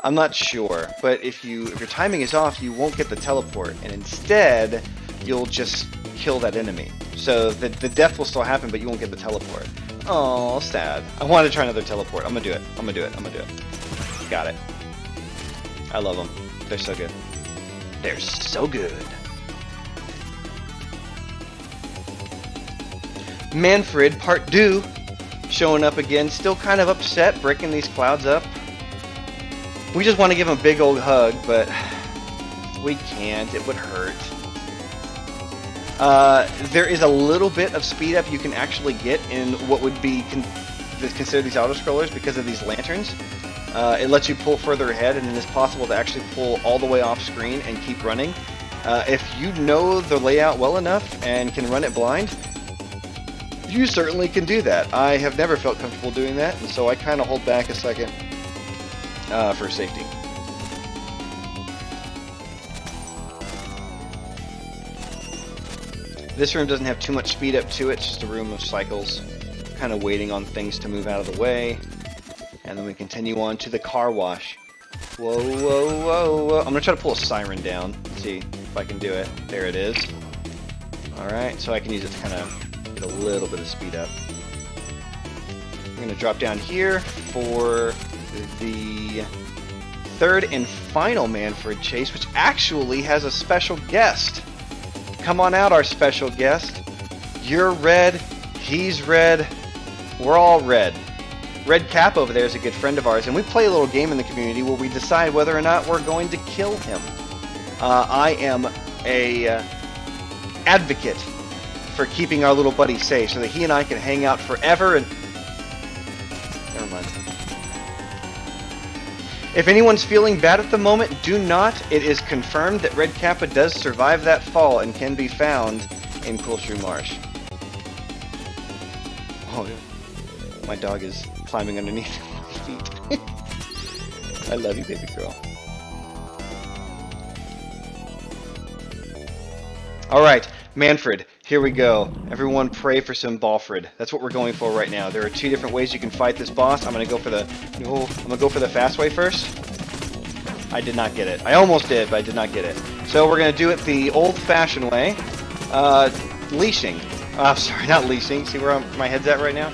I'm not sure. But if your timing is off, you won't get the teleport. And instead, you'll just kill that enemy. So the death will still happen, but you won't get the teleport. Oh, sad. I want to try another teleport. I'm gonna do it. Got it. I love them. They're so good. They're so good. Manfred, part 2, showing up again. Still kind of upset, breaking these clouds up. We just want to give him a big old hug, but we can't. It would hurt. There is a little bit of speed up you can actually get in what would be considered these auto-scrollers because of these lanterns. It lets you pull further ahead, and it is possible to actually pull all the way off screen and keep running. If you know the layout well enough and can run it blind, you certainly can do that. I have never felt comfortable doing that, and so I kind of hold back a second for safety. This room doesn't have too much speed up to it, it's just a room of cycles, kind of waiting on things to move out of the way. And then we continue on to the car wash. Whoa, whoa, whoa, whoa. I'm going to try to pull a siren down, see if I can do it. There it is. Alright, so I can use it to kind of get a little bit of speed up. I'm going to drop down here for the 3rd and final Manfred chase, which actually has a special guest. Come on out, our special guest. You're red, he's red, we're all red. Red Cap over there is a good friend of ours, and we play a little game in the community where we decide whether or not we're going to kill him. I am a advocate for keeping our little buddy safe so that he and I can hang out forever and... Never mind. If anyone's feeling bad at the moment, do not. It is confirmed that Red Kappa does survive that fall and can be found in Coolshrew Marsh. Oh, my dog is climbing underneath my feet. I love you, baby girl. Alright, Manfred, here we go. Everyone pray for some Balfred. That's what we're going for right now. There are 2 different ways you can fight this boss. I'm gonna go for the fast way first. I did not get it. I almost did, but I did not get it. So we're gonna do it the old-fashioned way. Leashing. Sorry, not leashing. See where my head's at right now?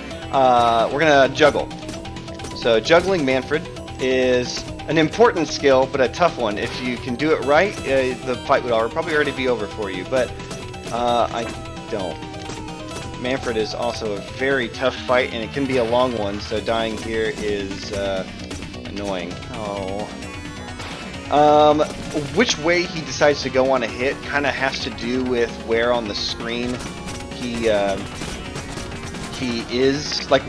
We're gonna juggle. So juggling Manfred is an important skill, but a tough one. If you can do it right, the fight would probably already be over for you, but I don't. Manfred is also a very tough fight, and it can be a long one, so dying here is annoying. Oh. Which way he decides to go on a hit kind of has to do with where on the screen he is, like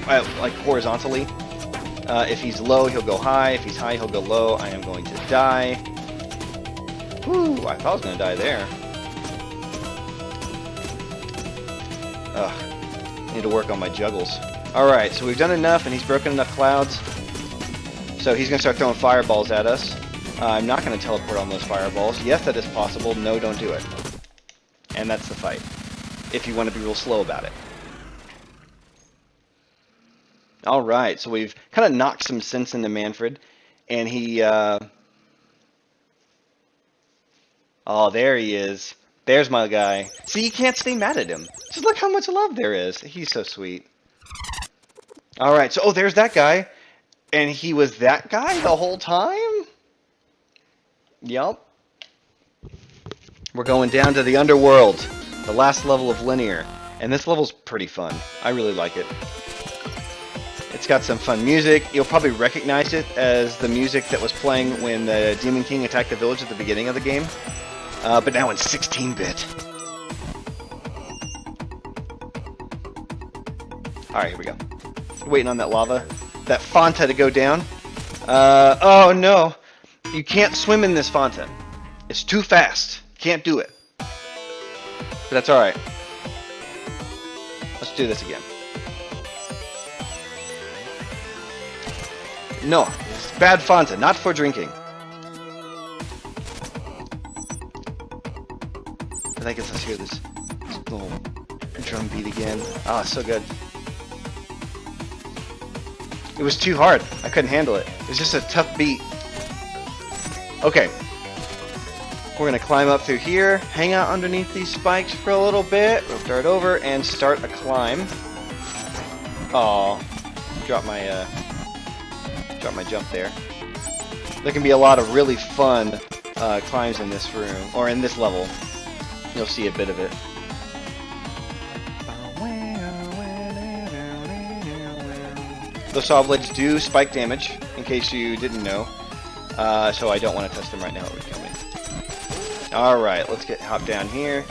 horizontally. If he's low, he'll go high. If he's high, he'll go low. I am going to die. Whew, I thought I was going to die there. Ugh. I need to work on my juggles. Alright, so we've done enough, and he's broken enough clouds. So he's going to start throwing fireballs at us. I'm not going to teleport on those fireballs. Yes, that is possible. No, don't do it. And that's the fight. If you want to be real slow about it. Alright, so we've kind of knocked some sense into Manfred, and he, oh, there he is. There's my guy. See, you can't stay mad at him. Just look how much love there is. He's so sweet. Alright, so, oh, there's that guy, and he was that guy the whole time? Yup. We're going down to the underworld, the last level of linear, and this level's pretty fun. I really like it. It's got some fun music. You'll probably recognize it as the music that was playing when the Demon King attacked the village at the beginning of the game. But now in 16-bit. Alright, here we go. Waiting on that lava. That Fanta to go down. Oh no. You can't swim in this Fanta. It's too fast. Can't do it. But that's alright. Let's do this again. No, it's bad Fanta, not for drinking. But I guess let's hear this little drum beat again. Ah, so good. It was too hard. I couldn't handle it. It was just a tough beat. Okay. We're going to climb up through here, hang out underneath these spikes for a little bit, we'll start over, and start a climb. Aw, drop my jump there. There can be a lot of really fun climbs in this room, or in this level. You'll see a bit of it. Those saw blades do spike damage, in case you didn't know. So I don't want to test them right now, it would kill me. Alright, let's hop down here.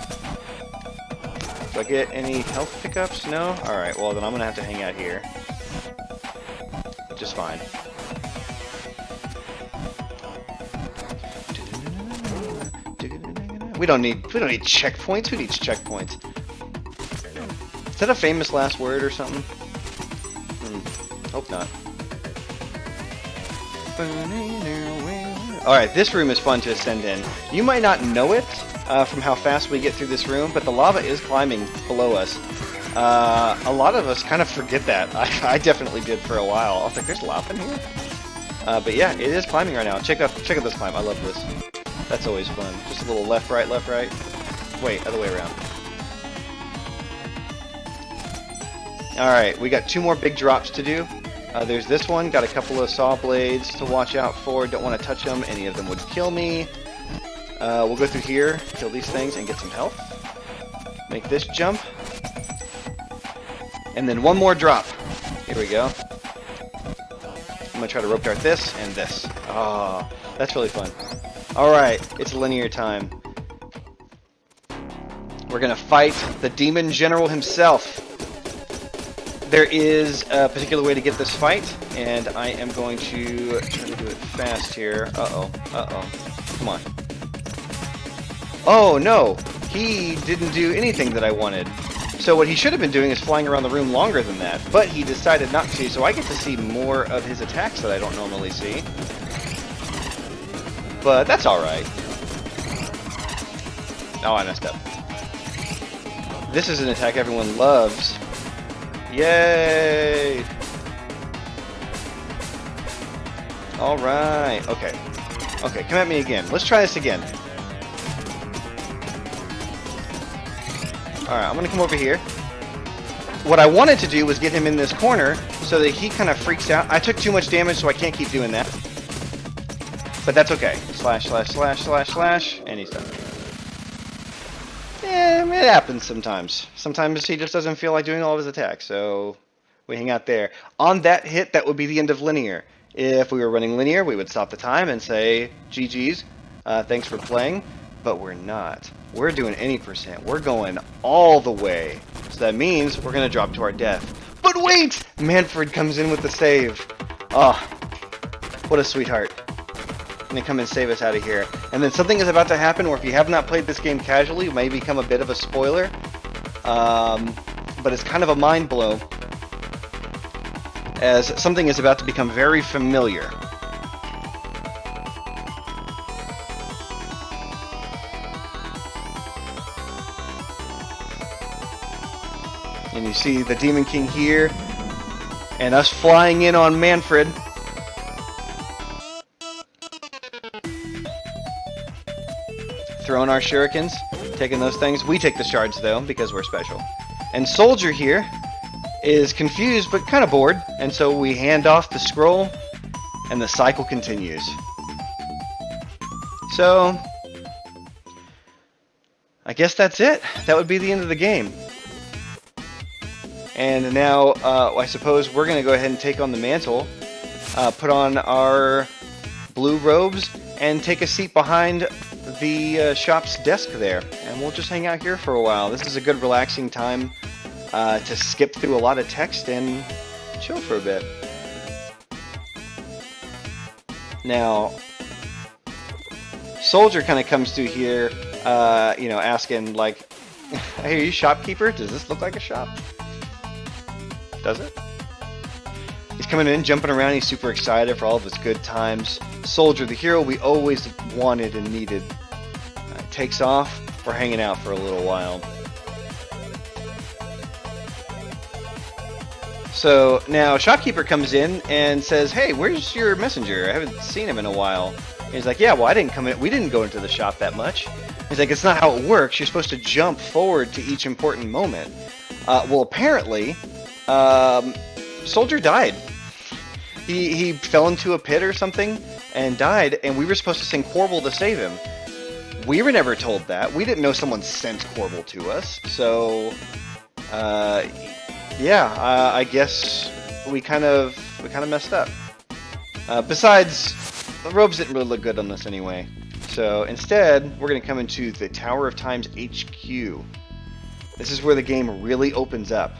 Do I get any health pickups? No? Alright, well then I'm gonna have to hang out here. Just fine. We don't need checkpoints. Who needs checkpoints? Is that a famous last word or something? Hope not. Alright, this room is fun to ascend in. You might not know it from how fast we get through this room, but the lava is climbing below us. A lot of us kind of forget that. I definitely did for a while. I was like, there's lava in here? But yeah, it is climbing right now. Check out this climb. I love this. That's always fun. Just a little left, right, left, right. Wait, other way around. Alright, we got 2 more big drops to do. There's this one. Got a couple of saw blades to watch out for. Don't want to touch them. Any of them would kill me. We'll go through here, kill these things, and get some health. Make this jump. And then one more drop. Here we go. I'm gonna try to rope dart this and this. Oh, that's really fun. Alright, it's linear time. We're gonna fight the demon general himself. There is a particular way to get this fight, and I am going to try to do it fast here. Uh-oh, uh-oh. Come on. Oh, no! He didn't do anything that I wanted. So what he should have been doing is flying around the room longer than that, but he decided not to, so I get to see more of his attacks that I don't normally see. But that's alright. Oh, I messed up. This is an attack everyone loves. Yay! Alright, okay. Okay, come at me again. Let's try this again. Alright, I'm gonna come over here. What I wanted to do was get him in this corner so that he kind of freaks out. I took too much damage, so I can't keep doing that. But that's okay. Slash, slash, slash, slash, slash, and he's done. Yeah, it happens sometimes. Sometimes he just doesn't feel like doing all of his attacks, so we hang out there. On that hit, that would be the end of linear. If we were running linear, we would stop the time and say, GG's, thanks for playing, but we're not. We're doing any percent. We're going all the way. So that means we're going to drop to our death. But wait! Manfred comes in with the save. Oh, what a sweetheart. Going to come and save us out of here. And then something is about to happen where if you have not played this game casually, it may become a bit of a spoiler. But it's kind of a mind blow, as something is about to become very familiar. And you see the Demon King here, and us flying in on Manfred. Throwing our shurikens, taking those things. We take the shards though, because we're special. And Soldier here is confused but kind of bored, and so we hand off the scroll, and the cycle continues. So, I guess that's it. That would be the end of the game. And now, I suppose we're going to go ahead and take on the mantle, put on our blue robes, and take a seat behind the shop's desk there. And we'll just hang out here for a while. This is a good relaxing time to skip through a lot of text and chill for a bit. Now, Soldier kind of comes through here, you know, asking like, hey, are you shopkeeper? Does this look like a shop? Does it? He's coming in, jumping around. He's super excited for all of his good times. Soldier, the hero we always wanted and needed, takes off. We're hanging out for a little while. So now Shopkeeper comes in and says, hey, where's your messenger? I haven't seen him in a while. And he's like, yeah, well, I didn't come in. We didn't go into the shop that much. He's like, it's not how it works. You're supposed to jump forward to each important moment. Well, apparently, Soldier died. He fell into a pit or something and died, and we were supposed to sing Corbel to save him. We were never told that. We didn't know someone sent Corbel to us. So, yeah, I guess we kind of messed up. Besides, the robes didn't really look good on us anyway. So instead, we're going to come into the Tower of Time's HQ. This is where the game really opens up.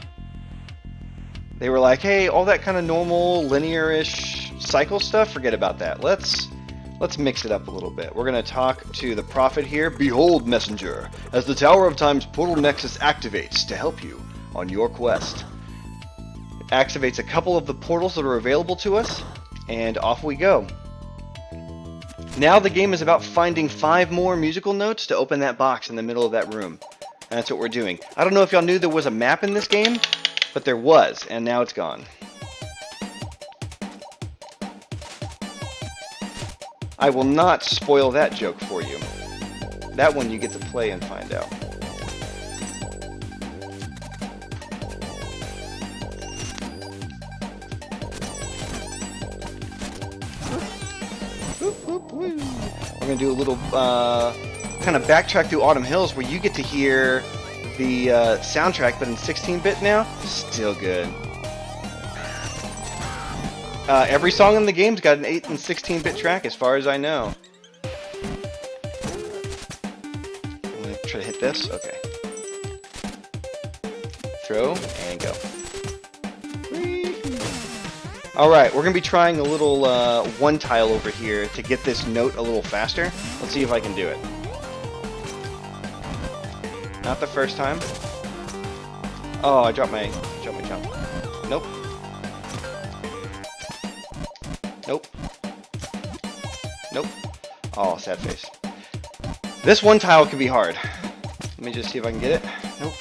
They were like, hey, all that kind of normal, linear-ish cycle stuff, forget about that. Let's mix it up a little bit. We're going to talk to the Prophet here. Behold, Messenger, as the Tower of Time's Portal Nexus activates to help you on your quest. It activates a couple of the portals that are available to us, and off we go. Now the game is about finding 5 more musical notes to open that box in the middle of that room. And that's what we're doing. I don't know if y'all knew there was a map in this game, but there was, and now it's gone. I will not spoil that joke for you. That one you get to play and find out. We're going to do a little kind of backtrack through Autumn Hills where you get to hear the soundtrack, but in 16-bit now. Still good. Every song in the game's got an 8 and 16-bit track, as far as I know. I'm gonna try to hit this. Okay. Throw and go. Alright, we're going to be trying a little one tile over here to get this note a little faster. Let's see if I can do it. Not the first time. Oh, I dropped my jump. Nope. Nope. Nope. Oh, sad face. This one tile can be hard. Let me just see if I can get it. Nope.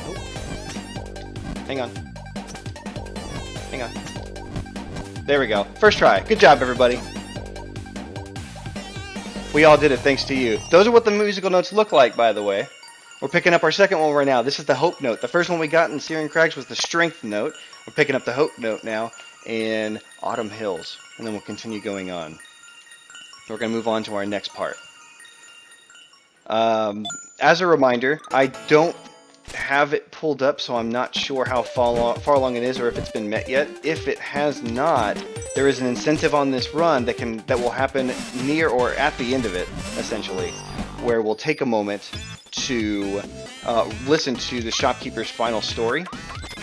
Nope. Hang on. Hang on. There we go. First try. Good job, everybody. We all did it thanks to you. Those are what the musical notes look like, by the way. We're picking up our second one right now. This is the hope note. The first one we got in Searing Crags was the strength note. We're picking up the hope note now in Autumn Hills. And then we'll continue going on. We're going to move on to our next part. As a reminder, I don't have it pulled up, so I'm not sure how far along it is or if it's been met yet. If it has not, there is an incentive on this run that will happen near or at the end of it, essentially, where we'll take a moment to listen to the shopkeeper's final story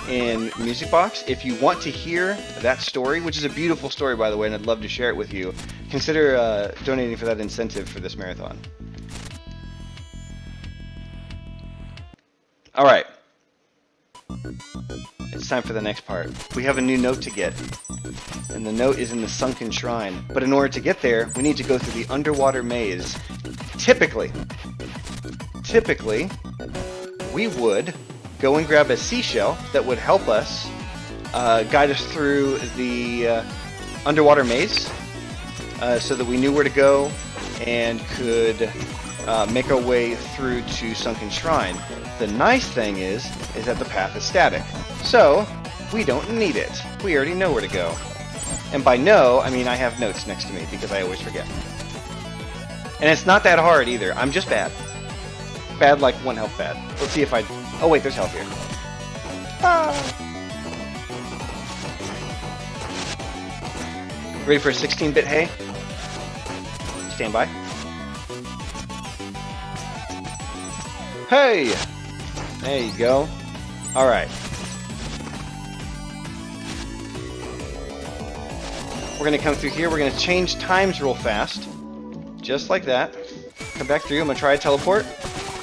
in Music Box. If you want to hear that story, which is a beautiful story, by the way, and I'd love to share it with you, consider donating for that incentive for this marathon. Alright, it's time for the next part. We have a new note to get, and the note is in the Sunken Shrine. But in order to get there, we need to go through the underwater maze. Typically, we would go and grab a seashell that would help us guide us through the underwater maze so that we knew where to go and could make our way through to Sunken Shrine. The nice thing is that the path is static, so we don't need it. We already know where to go. And by know, I mean I have notes next to me because I always forget. And it's not that hard either. I'm just bad. Bad like one health bad. Let's see if I... Oh wait, there's health here. Ah. Ready for a 16-bit hay? Stand by. Hey! There you go. Alright. We're going to come through here. We're going to change times real fast. Just like that. Come back through. I'm going to try a teleport.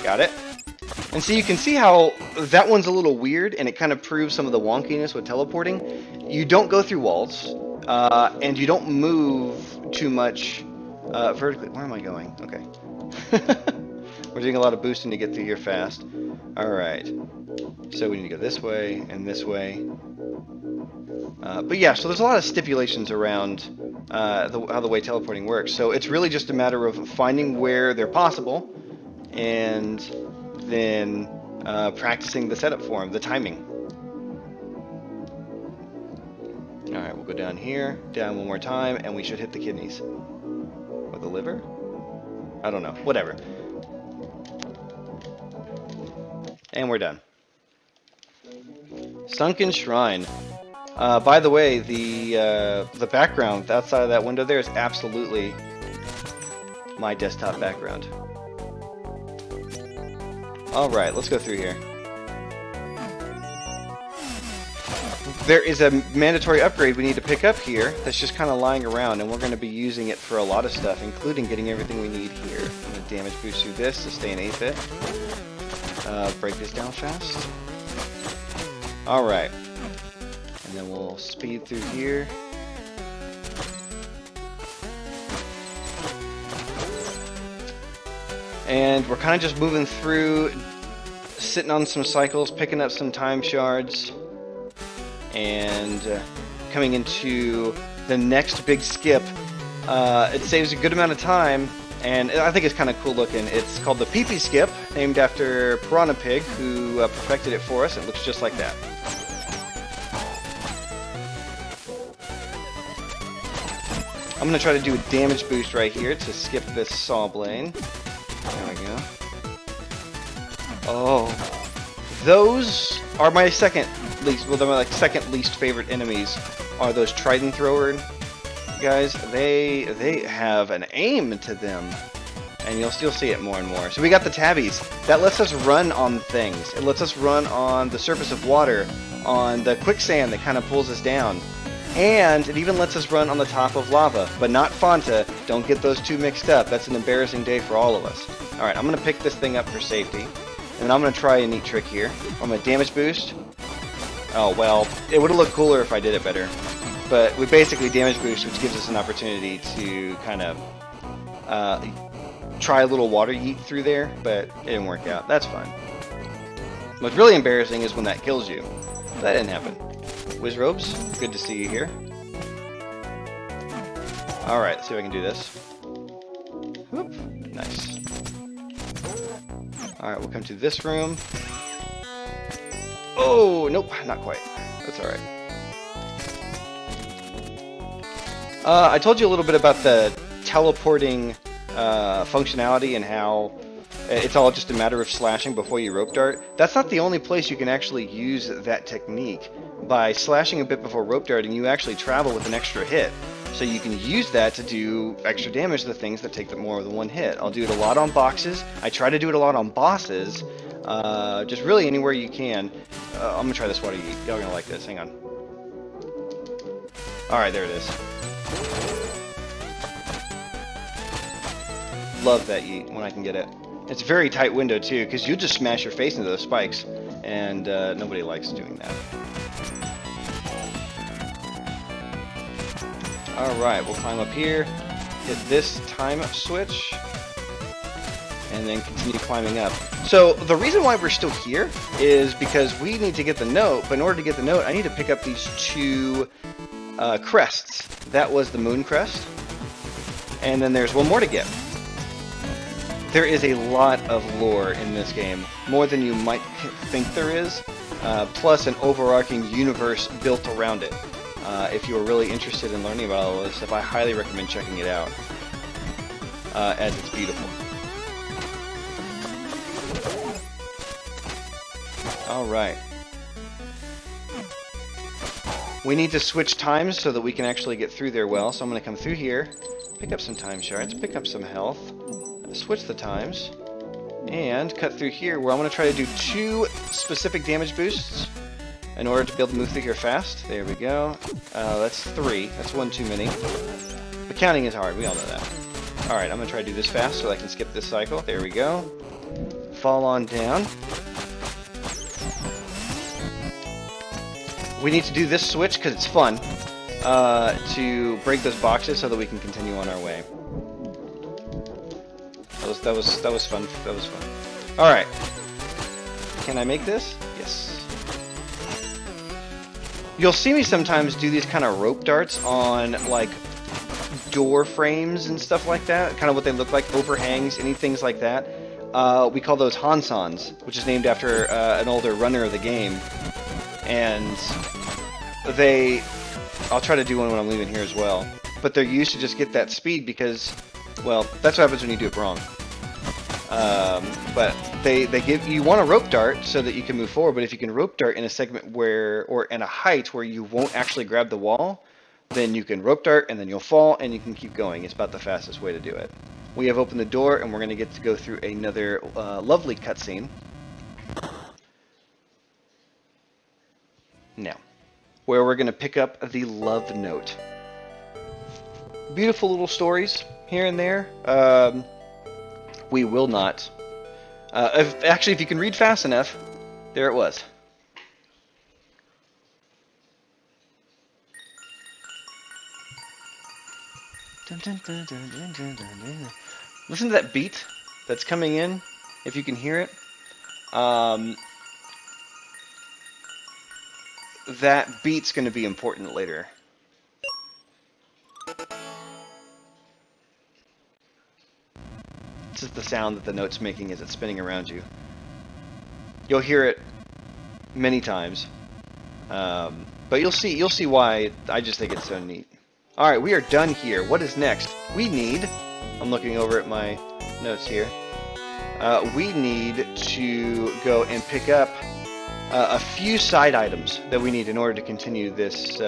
Got it. And so you can see how that one's a little weird, and it kind of proves some of the wonkiness with teleporting. You don't go through walls, and you don't move too much vertically. Where am I going? Okay. We're doing a lot of boosting to get through here fast. Alright. So we need to go this way and this way. But yeah, so there's a lot of stipulations around how the way teleporting works. So it's really just a matter of finding where they're possible and then practicing the setup for them, the timing. Alright, we'll go down here, down one more time, and we should hit the kidneys. Or the liver? I don't know. Whatever. And we're done. Sunken Shrine. By the way, the background outside of that window there is absolutely my desktop background. Alright, let's go through here. There is a mandatory upgrade we need to pick up here that's just kind of lying around, and we're going to be using it for a lot of stuff, including getting everything we need here. I'm going to damage boost through this to stay in 8-bit. Break this down fast. Alright. And then we'll speed through here. And we're kind of just moving through, sitting on some cycles, picking up some time shards, and coming into the next big skip. It saves a good amount of time, and I think it's kind of cool looking. It's called the Pee Pee Skip, named after Piranha Pig, who perfected it for us. It looks just like that. I'm going to try to do a damage boost right here to skip this saw blade. There we go. Oh. Those are my second least, well, they're my like second least favorite enemies are those trident thrower guys. They have an aim to them, and you'll still see it more and more. So we got the tabbies. That lets us run on things. It lets us run on the surface of water, on the quicksand that kind of pulls us down. And it even lets us run on the top of lava, but not Fanta. Don't get those two mixed up. That's an embarrassing day for all of us. Alright, I'm going to pick this thing up for safety. And then I'm going to try a neat trick here. I'm going to damage boost. Oh, well, it would have looked cooler if I did it better. But we basically damage boost, which gives us an opportunity to kind of try a little water yeet through there, but it didn't work out. That's fine. What's really embarrassing is when that kills you. That didn't happen. Wizrobes, good to see you here. Alright, let's see if I can do this. Whoop, nice. Alright, we'll come to this room. Oh, nope, not quite. That's alright. I told you a little bit about the teleporting functionality and how it's all just a matter of slashing before you rope dart. That's not the only place you can actually use that technique. By slashing a bit before rope darting, you actually travel with an extra hit. So you can use that to do extra damage to the things that take more than one hit. I'll do it a lot on boxes. I try to do it a lot on bosses. Just really anywhere you can. I'm going to try this water yeet. Y'all going to like this. Hang on. Alright, there it is. Love that yeet when I can get it. It's a very tight window too, because you just smash your face into those spikes, and nobody likes doing that. Alright, we'll climb up here, hit this time switch, and then continue climbing up. So the reason why we're still here is because we need to get the note, but in order to get the note, I need to pick up these two crests. That was the moon crest, and then there's one more to get. There is a lot of lore in this game, more than you might think there is, plus an overarching universe built around it. If you are really interested in learning about all this stuff, I highly recommend checking it out, as it's beautiful. Alright. We need to switch times so that we can actually get through there well, so I'm going to come through here, pick up some time shards, pick up some health, switch the times, and cut through here where I'm going to try to do 2 specific damage boosts in order to be able to move through here fast. There we go. That's 3. That's 1 too many. But counting is hard. We all know that. Alright, I'm going to try to do this fast so I can skip this cycle. There we go. Fall on down. We need to do this switch because it's fun to break those boxes so that we can continue on our way. That was fun. That was fun. All right. Can I make this? Yes. You'll see me sometimes do these kind of rope darts on like door frames and stuff like that. Kind of what they look like, overhangs, anything like that. We call those Hansons, which is named after an older runner of the game. And I'll try to do one when I'm leaving here as well. But they're used to just get that speed because, well, that's what happens when you do it wrong. But you want a rope dart so that you can move forward, but if you can rope dart in a segment or in a height where you won't actually grab the wall, then you can rope dart and then you'll fall and you can keep going. It's about the fastest way to do it. We have opened the door and we're going to get to go through another lovely cutscene. Now, where we're going to pick up the love note. Beautiful little stories here and there. We will not. Actually, if you can read fast enough, there it was. Dun, dun, dun, dun, dun, dun, dun. Listen to that beat that's coming in, if you can hear it. That beat's going to be important later. This is the sound that the note's making as it's spinning around you. You'll hear it many times, but you'll see why. I just think it's so neat. All right, we are done here. What is next? We need. I'm looking over at my notes here. We need to go and pick up a few side items that we need in order to continue this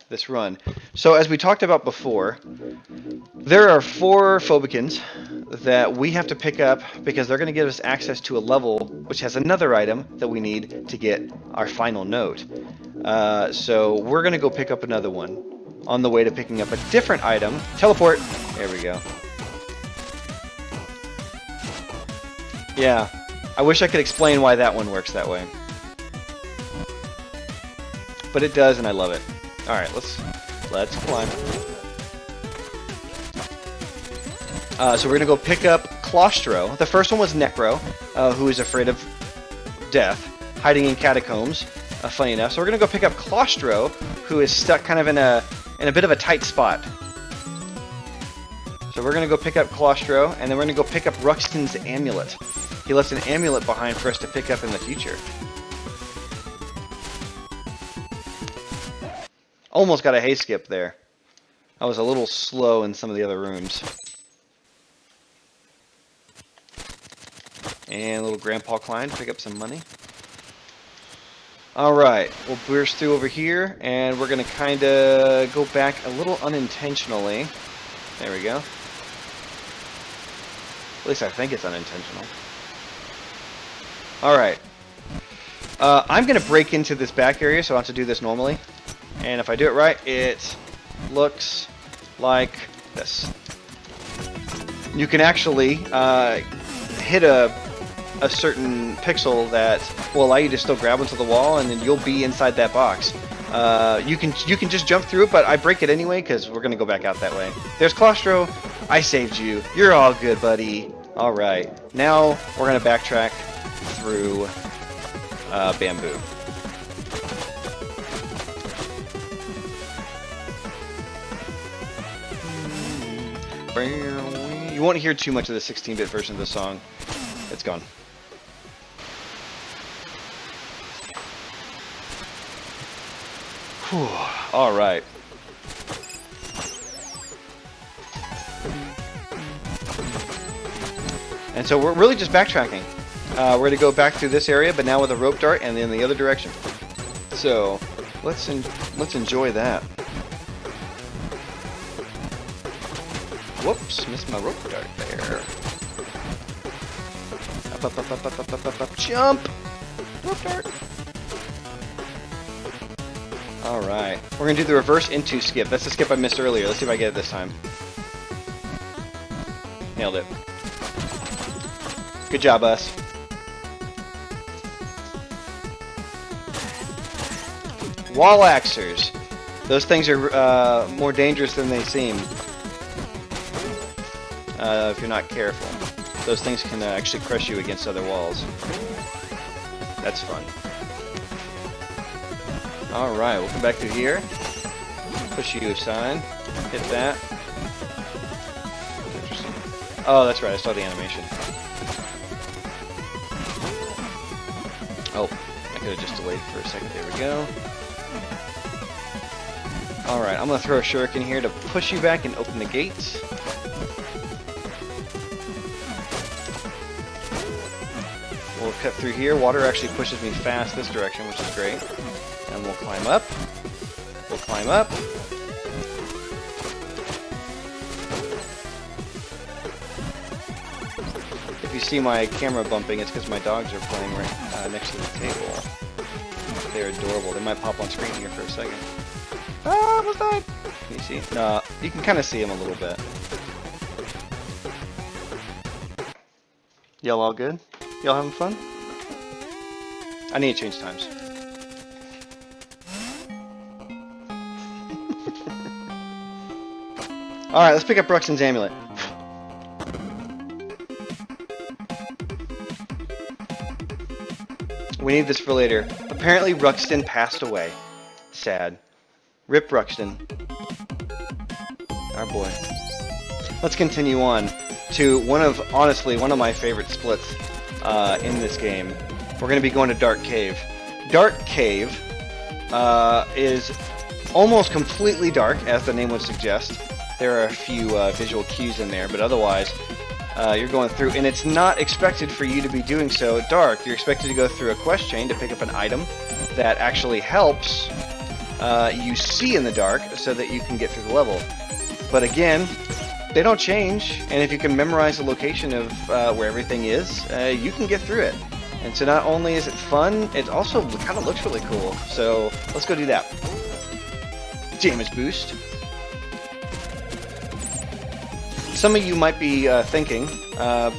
this run. So as we talked about before, there are 4 Phobicans that we have to pick up because they're going to give us access to a level which has another item that we need to get our final note. So we're going to go pick up another one on the way to picking up a different item. Teleport! There we go. Yeah, I wish I could explain why that one works that way. But it does, and I love it. Alright, let's climb. So we're going to go pick up Claustro. The first one was Necro, who is afraid of death, hiding in catacombs, funny enough. So we're going to go pick up Claustro, who is stuck kind of in a bit of a tight spot. So we're going to go pick up Claustro, and then we're going to go pick up Ruxton's amulet. He left an amulet behind for us to pick up in the future. Almost got a hay skip there. I was a little slow in some of the other rooms. And a little Grandpa Klein to pick up some money. Alright, we'll burst through over here, and we're going to kind of go back a little unintentionally. There we go. At least I think it's unintentional. Alright. I'm going to break into this back area, so I have to do this normally. And if I do it right, it looks like this. You can actually hit a certain pixel that will allow you to still grab onto the wall, and then you'll be inside that box. You can just jump through it, but I break it anyway because we're gonna go back out that way. There's Claustro. I saved you. You're all good, buddy. All right. Now we're gonna backtrack through Bamboo. You won't hear too much of the 16-bit version of the song. It's gone. Whew. All right. And so we're really just backtracking. We're going to go back through this area, but now with a rope dart and in the other direction. So let's enjoy that. Whoops, missed my rope dart there. Up, jump! Rope dart! Alright, we're gonna do the reverse into skip. That's the skip I missed earlier. Let's see if I get it this time. Nailed it. Good job, us. Wall axers. Those things are more dangerous than they seem. If you're not careful. Those things can actually crush you against other walls. That's fun. Alright, we'll come back through here. Push you aside. Hit that. Interesting. Oh, that's right, I saw the animation. Oh, I could have just delayed for a second. There we go. Alright, I'm going to throw a shuriken here to push you back and open the gates. We'll cut through here. Water actually pushes me fast this direction, which is great. And we'll climb up. We'll climb up. If you see my camera bumping, it's because my dogs are playing right next to the table. They're adorable. They might pop on screen here for a second. Ah, what's that? Can you see? No, you can kind of see them a little bit. Y'all all good? Y'all having fun? I need to change times. Alright, let's pick up Ruxton's amulet. We need this for later. Apparently Ruxton passed away. Sad. Rip Ruxton. Our boy. Let's continue on to honestly, one of my favorite splits in this game. We're going to be going to Dark Cave. Dark Cave is almost completely dark, as the name would suggest. There are a few visual cues in there, but otherwise, you're going through, and it's not expected for you to be doing so dark. You're expected to go through a quest chain to pick up an item that actually helps you see in the dark so that you can get through the level. But again, they don't change, and if you can memorize the location of where everything is, you can get through it. And so not only is it fun, it also kind of looks really cool. So let's go do that. Damage boost. Some of you might be thinking,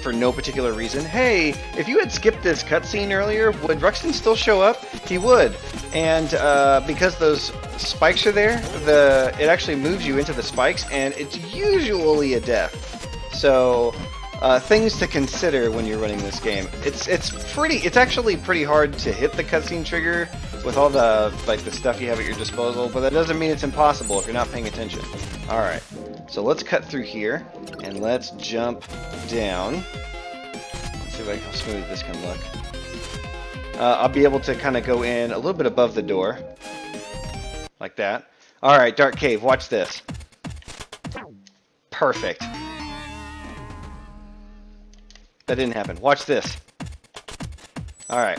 for no particular reason, hey, if you had skipped this cutscene earlier, would Ruxton still show up? He would. And because those spikes are there, it actually moves you into the spikes, and it's usually a death. So things to consider when you're running this game. It's actually pretty hard to hit the cutscene trigger with all the stuff you have at your disposal, but that doesn't mean it's impossible if you're not paying attention. All right. So let's cut through here, and let's jump down. Let's see how smooth this can look. I'll be able to kind of go in a little bit above the door, like that. All right, Dark Cave, watch this. Perfect. That didn't happen. Watch this. All right.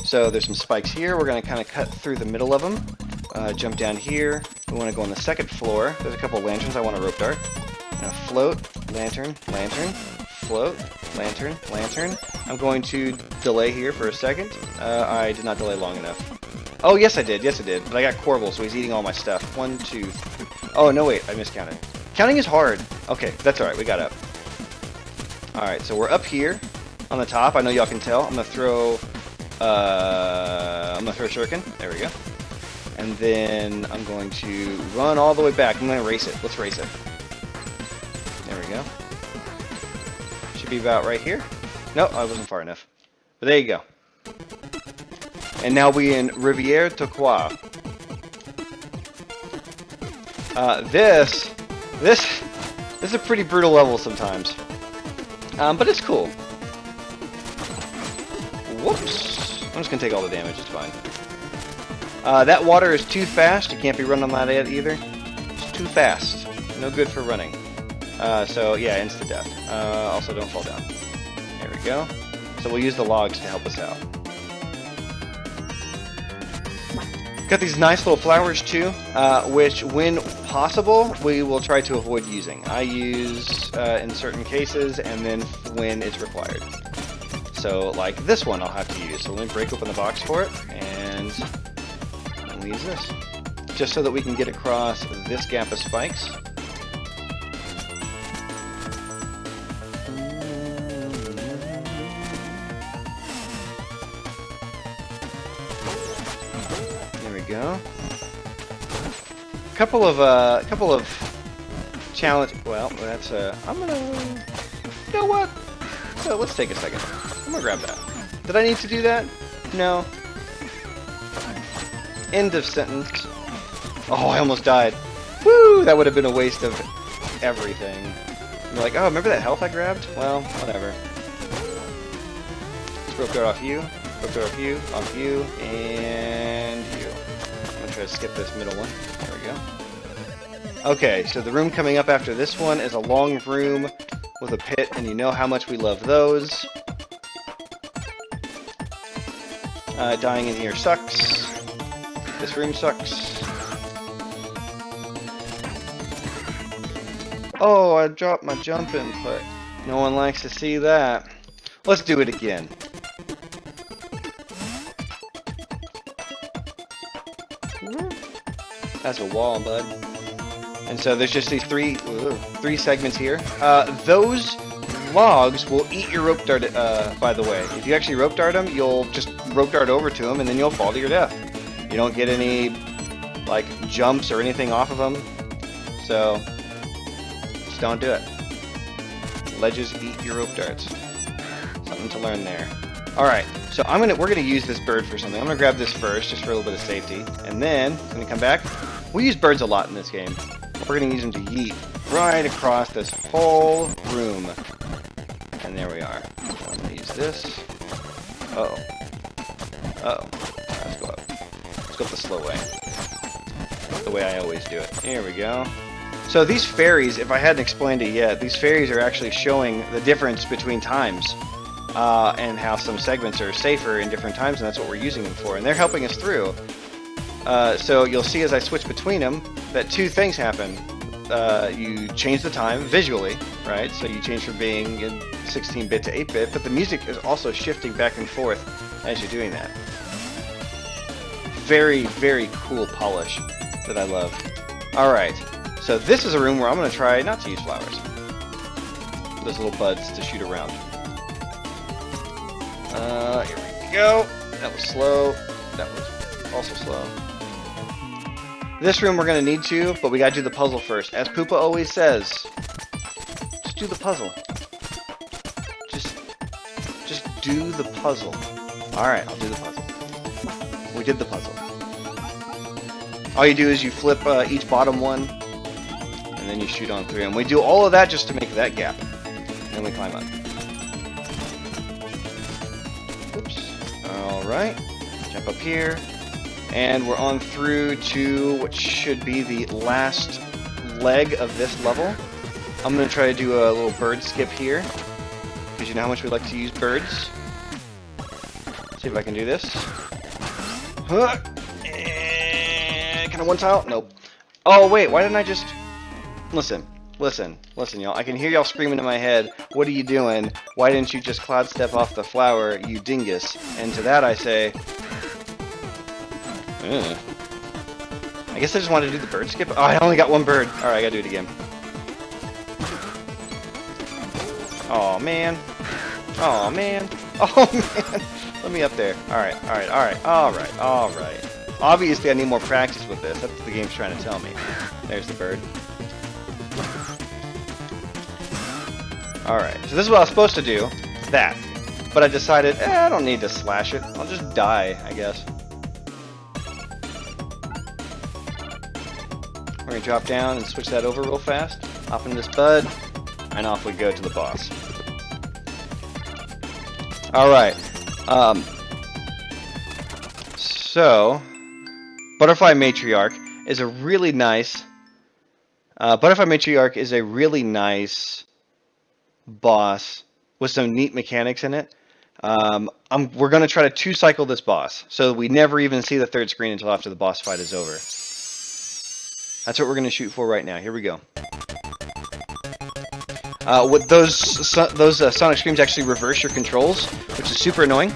So there's some spikes here. We're going to kind of cut through the middle of them. Jump down here. We want to go on the second floor. There's a couple of lanterns I want to rope dart. Float, lantern, lantern, float, lantern, lantern. I'm going to delay here for a second. I did not delay long enough. Oh, yes I did. Yes I did. But I got Corval, so he's eating all my stuff. 1, 2, 3. Oh, no, wait. I miscounted. Counting is hard. Okay, that's all right. We got up. All right, so we're up here on the top. I know y'all can tell. I'm going to throw shuriken. There we go. And then I'm going to run all the way back. I'm going to race it. Let's race it. There we go. Should be about right here. No, I wasn't far enough. But there you go. And now we're in Rivière Turquoise. This is a pretty brutal level sometimes. But it's cool. Whoops. I'm just going to take all the damage. It's fine. That water is too fast. You can't be running on that either. It's too fast. No good for running. So yeah, insta death. Also don't fall down. There we go. So we'll use the logs to help us out. Got these nice little flowers too, which when possible, we will try to avoid using. I use in certain cases and then when it's required. So like this one I'll have to use. So let me break open the box for it and we'll use this. Just so that we can get across this gap of spikes. Go. Couple of challenge. Well, that's I'm gonna. You know what? So let's take a second. I'm gonna grab that. Did I need to do that? No. End of sentence. Oh, I almost died. Woo! That would have been a waste of everything. You're like, oh, remember that health I grabbed? Well, whatever. Let's rope dart off you. Rope dart off you, and you. Try to skip this middle one. There we go. Okay, so the room coming up after this one is a long room with a pit, and you know how much we love those. Dying in here sucks. This room sucks. Oh, I dropped my jump input. No one likes to see that. Let's do it again. That's a wall, bud. And so there's just these three segments here. Those logs will eat your rope dart, by the way. If you actually rope dart them, you'll just rope dart over to them, and then you'll fall to your death. You don't get any, like, jumps or anything off of them. So, just don't do it. Ledges eat your rope darts. Something to learn there. Alright, so we're gonna use this bird for something. I'm gonna grab this first, just for a little bit of safety. And then, I'm gonna come back. We use birds a lot in this game. We're gonna use them to yeet right across this whole room. And there we are. So I'm gonna use this. Uh-oh. Uh-oh. Alright, let's go up. Let's go up the slow way. the way I always do it. Here we go. So these fairies, if I hadn't explained it yet, these fairies are actually showing the difference between times and how some segments are safer in different times, and that's what we're using them for. And they're helping us through. So you'll see as I switch between them that two things happen. You change the time visually, right? So you change from being in 16-bit to 8-bit, but the music is also shifting back and forth as you're doing that. Very, very cool polish that I love. Alright, so this is a room where I'm going to try not to use flowers. Those little buds to shoot around. Here we go. That was slow. That was also slow. This room we're going to need to, but we got to do the puzzle first. As Poopa always says, just do the puzzle. Just do the puzzle. Alright, I'll do the puzzle. We did the puzzle. All you do is you flip each bottom one, and then you shoot on through. And we do all of that just to make that gap. And we climb up. Oops. Alright. Jump up here. And we're on through to what should be the last leg of this level. I'm going to try to do a little bird skip here, because you know how much we like to use birds. See if I can do this. Huh. Can I one tile? Nope. Oh wait, why didn't I just... Listen, y'all. I can hear y'all screaming in my head, what are you doing? Why didn't you just cloud step off the flower, you dingus? And to that I say... I guess I just wanted to do the bird skip. Oh, I only got one bird. Alright, I gotta do it again. Oh man. Oh man. Oh man. Let me up there. Alright. Obviously I need more practice with this. That's what the game's trying to tell me. There's the bird. Alright, so this is what I was supposed to do. That. But I decided, I don't need to slash it. I'll just die, I guess. We're gonna drop down and switch that over real fast. Hop in this bud, and off we go to the boss. Alright. So, Butterfly Matriarch is a really nice... boss with some neat mechanics in it. We're going to try to two-cycle this boss, so we never even see the third screen until after the boss fight is over. That's what we're going to shoot for right now. Here we go. With those sonic screams actually reverse your controls, which is super annoying.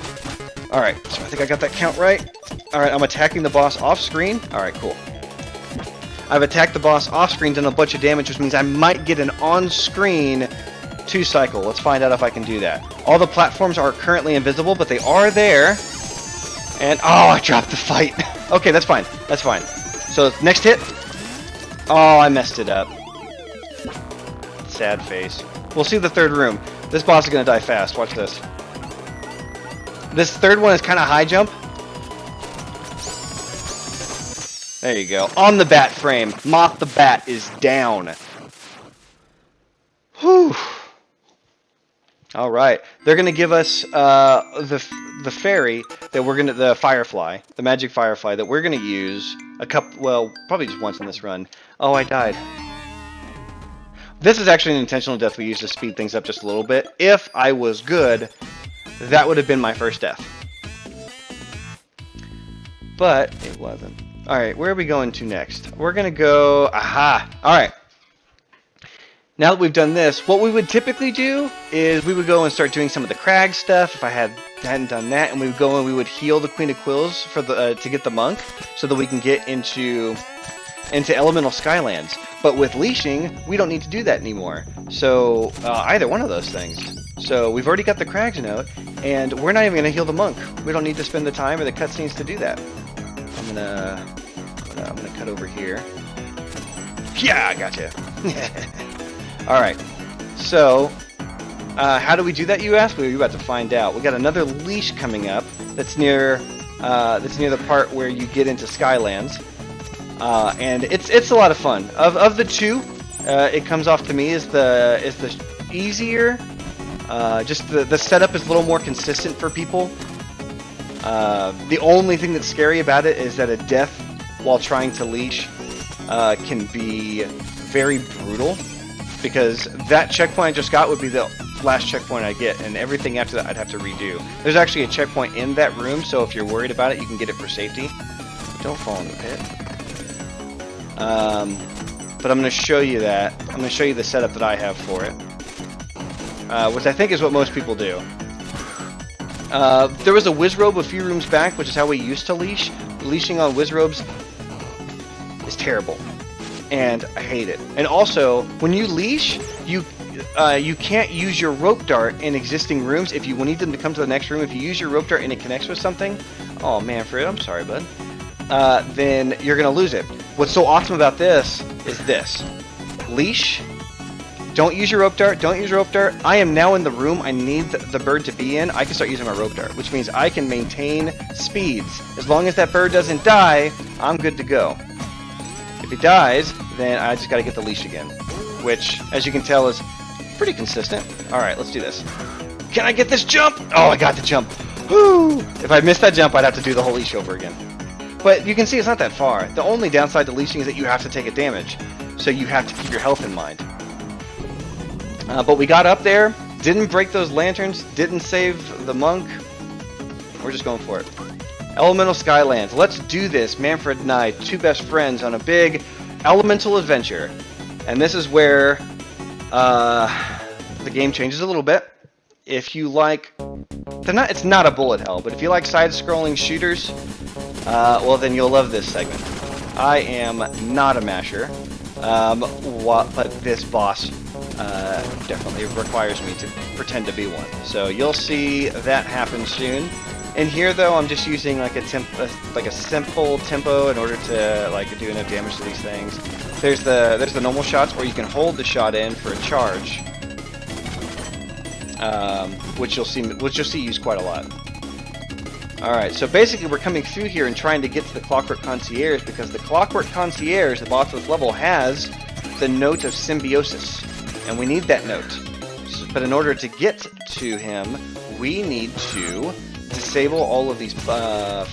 Alright, so I think I got that count right. Alright, I'm attacking the boss off-screen. Alright, cool. I've attacked the boss off-screen, done a bunch of damage, which means I might get an on-screen two-cycle. Let's find out if I can do that. All the platforms are currently invisible, but they are there. And, oh, I dropped the fight. Okay, that's fine. That's fine. So, next hit. Oh, I messed it up. Sad face. We'll see the third room. This boss is going to die fast. Watch this. This third one is kind of high jump. There you go. On the bat frame. Moth the Bat is down. Whew. Alright. They're going to give us the fairy that we're going to... The firefly. The magic firefly that we're going to use a couple... Well, probably just once in this run. Oh, I died. This is actually an intentional death we used to speed things up just a little bit. If I was good, that would have been my first death. But it wasn't. Alright, where are we going to next? We're going to go... Aha! Alright. Now that we've done this, what we would typically do is we would go and start doing some of the crag stuff if I hadn't done that, and we would go and we would heal the Queen of Quills for the to get the monk so that we can get into Elemental Skylands. But with leashing, we don't need to do that anymore. So, either one of those things. So, we've already got the Crags note, and we're not even going to heal the monk. We don't need to spend the time or the cutscenes to do that. I'm gonna cut over here. Yeah, I gotcha. Alright. So, how do we do that, you ask? We're about to find out. We got another leash coming up that's near the part where you get into Skylands. And it's a lot of fun. Of the two, it comes off to me as the easier. Just the setup is a little more consistent for people. The only thing that's scary about it is that a death while trying to leash can be very brutal, because that checkpoint I just got would be the last checkpoint I get, and everything after that I'd have to redo. There's actually a checkpoint in that room, so if you're worried about it, you can get it for safety. Don't fall in the pit. But I'm going to show you that. I'm going to show you the setup that I have for it, which I think is what most people do. There was a Wizrobe a few rooms back, which is how we used to leash. Leashing on Wizrobes is terrible, and I hate it. And also, when you leash, you can't use your rope dart in existing rooms. If you need them to come to the next room, if you use your rope dart and it connects with something, oh Manfred, I'm sorry, bud. Then you're gonna lose it. What's so awesome about this is this: leash. Don't use your rope dart. Don't use your rope dart. I am now in the room I need the bird to be in. I can start using my rope dart, which means I can maintain speeds. As long as that bird doesn't die, I'm good to go. If he dies, then I just got to get the leash again, which, as you can tell, is pretty consistent. All right, let's do this. Can I get this jump? Oh, I got the jump. Woo! If I missed that jump, I'd have to do the whole leash over again. But you can see it's not that far. The only downside to leashing is that you have to take a damage, so you have to keep your health in mind. But we got up there, didn't break those lanterns, didn't save the monk. We're just going for it. Elemental Skylands. Let's do this. Manfred and I, two best friends, on a big elemental adventure. And this is where the game changes a little bit. If you like, it's not a bullet hell, but if you like side-scrolling shooters, well then you'll love this segment. I am not a masher, but this boss definitely requires me to pretend to be one. So you'll see that happen soon. In here, though, I'm just using like a simple tempo in order to do enough damage to these things. There's the normal shots where you can hold the shot in for a charge, which you'll see used quite a lot. All right, so basically we're coming through here and trying to get to the Clockwork Concierge, because the Clockwork Concierge, the boss of this level, has the note of symbiosis, and we need that note. But in order to get to him, we need to disable all of these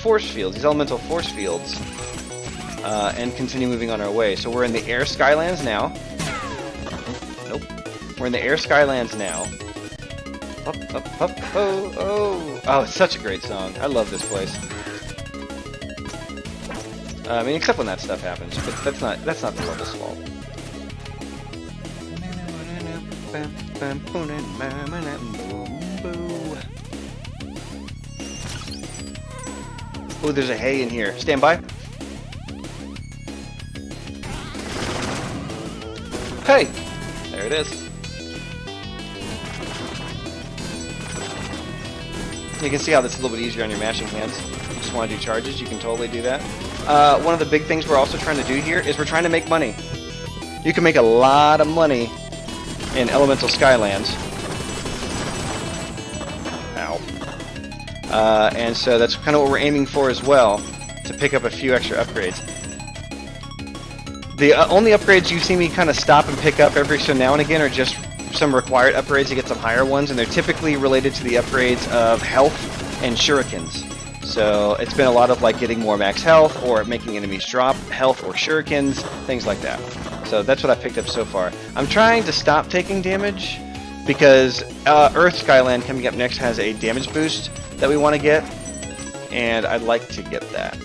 force fields, these elemental force fields, and continue moving on our way. So we're in the Air Skylands now. Nope. We're in the Air Skylands now. Up, up, up, oh, oh. Oh, it's such a great song. I love this place. I mean, except when that stuff happens, but that's not the level's fault. Oh, there's a hay in here. Stand by. Hey! There it is. You can see how that's a little bit easier on your mashing hands. You just want to do charges, you can totally do that. One of the big things we're also trying to do here is we're trying to make money. You can make a lot of money in Elemental Skylands. Ow. And so that's kind of what we're aiming for as well, to pick up a few extra upgrades. The only upgrades you see me kind of stop and pick up every so now and again are just some required upgrades to get some higher ones, and they're typically related to the upgrades of health and shurikens. So it's been a lot of getting more max health, or making enemies drop health or shurikens, things like that. So that's what I picked up so far. I'm trying to stop taking damage because Earth Skyland coming up next has a damage boost that we want to get, and I'd like to get that.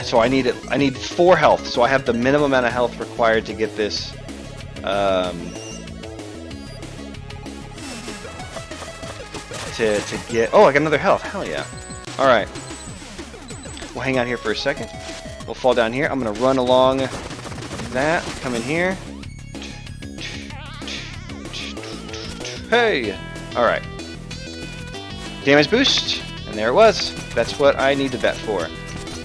So I need 4 health, so I have the minimum amount of health required to get this to get, oh, I got another health, hell yeah. Alright, we'll hang out here for a second, we'll fall down here, I'm gonna run along that, come in here, hey, alright, damage boost, and there it was. That's what I needed that for.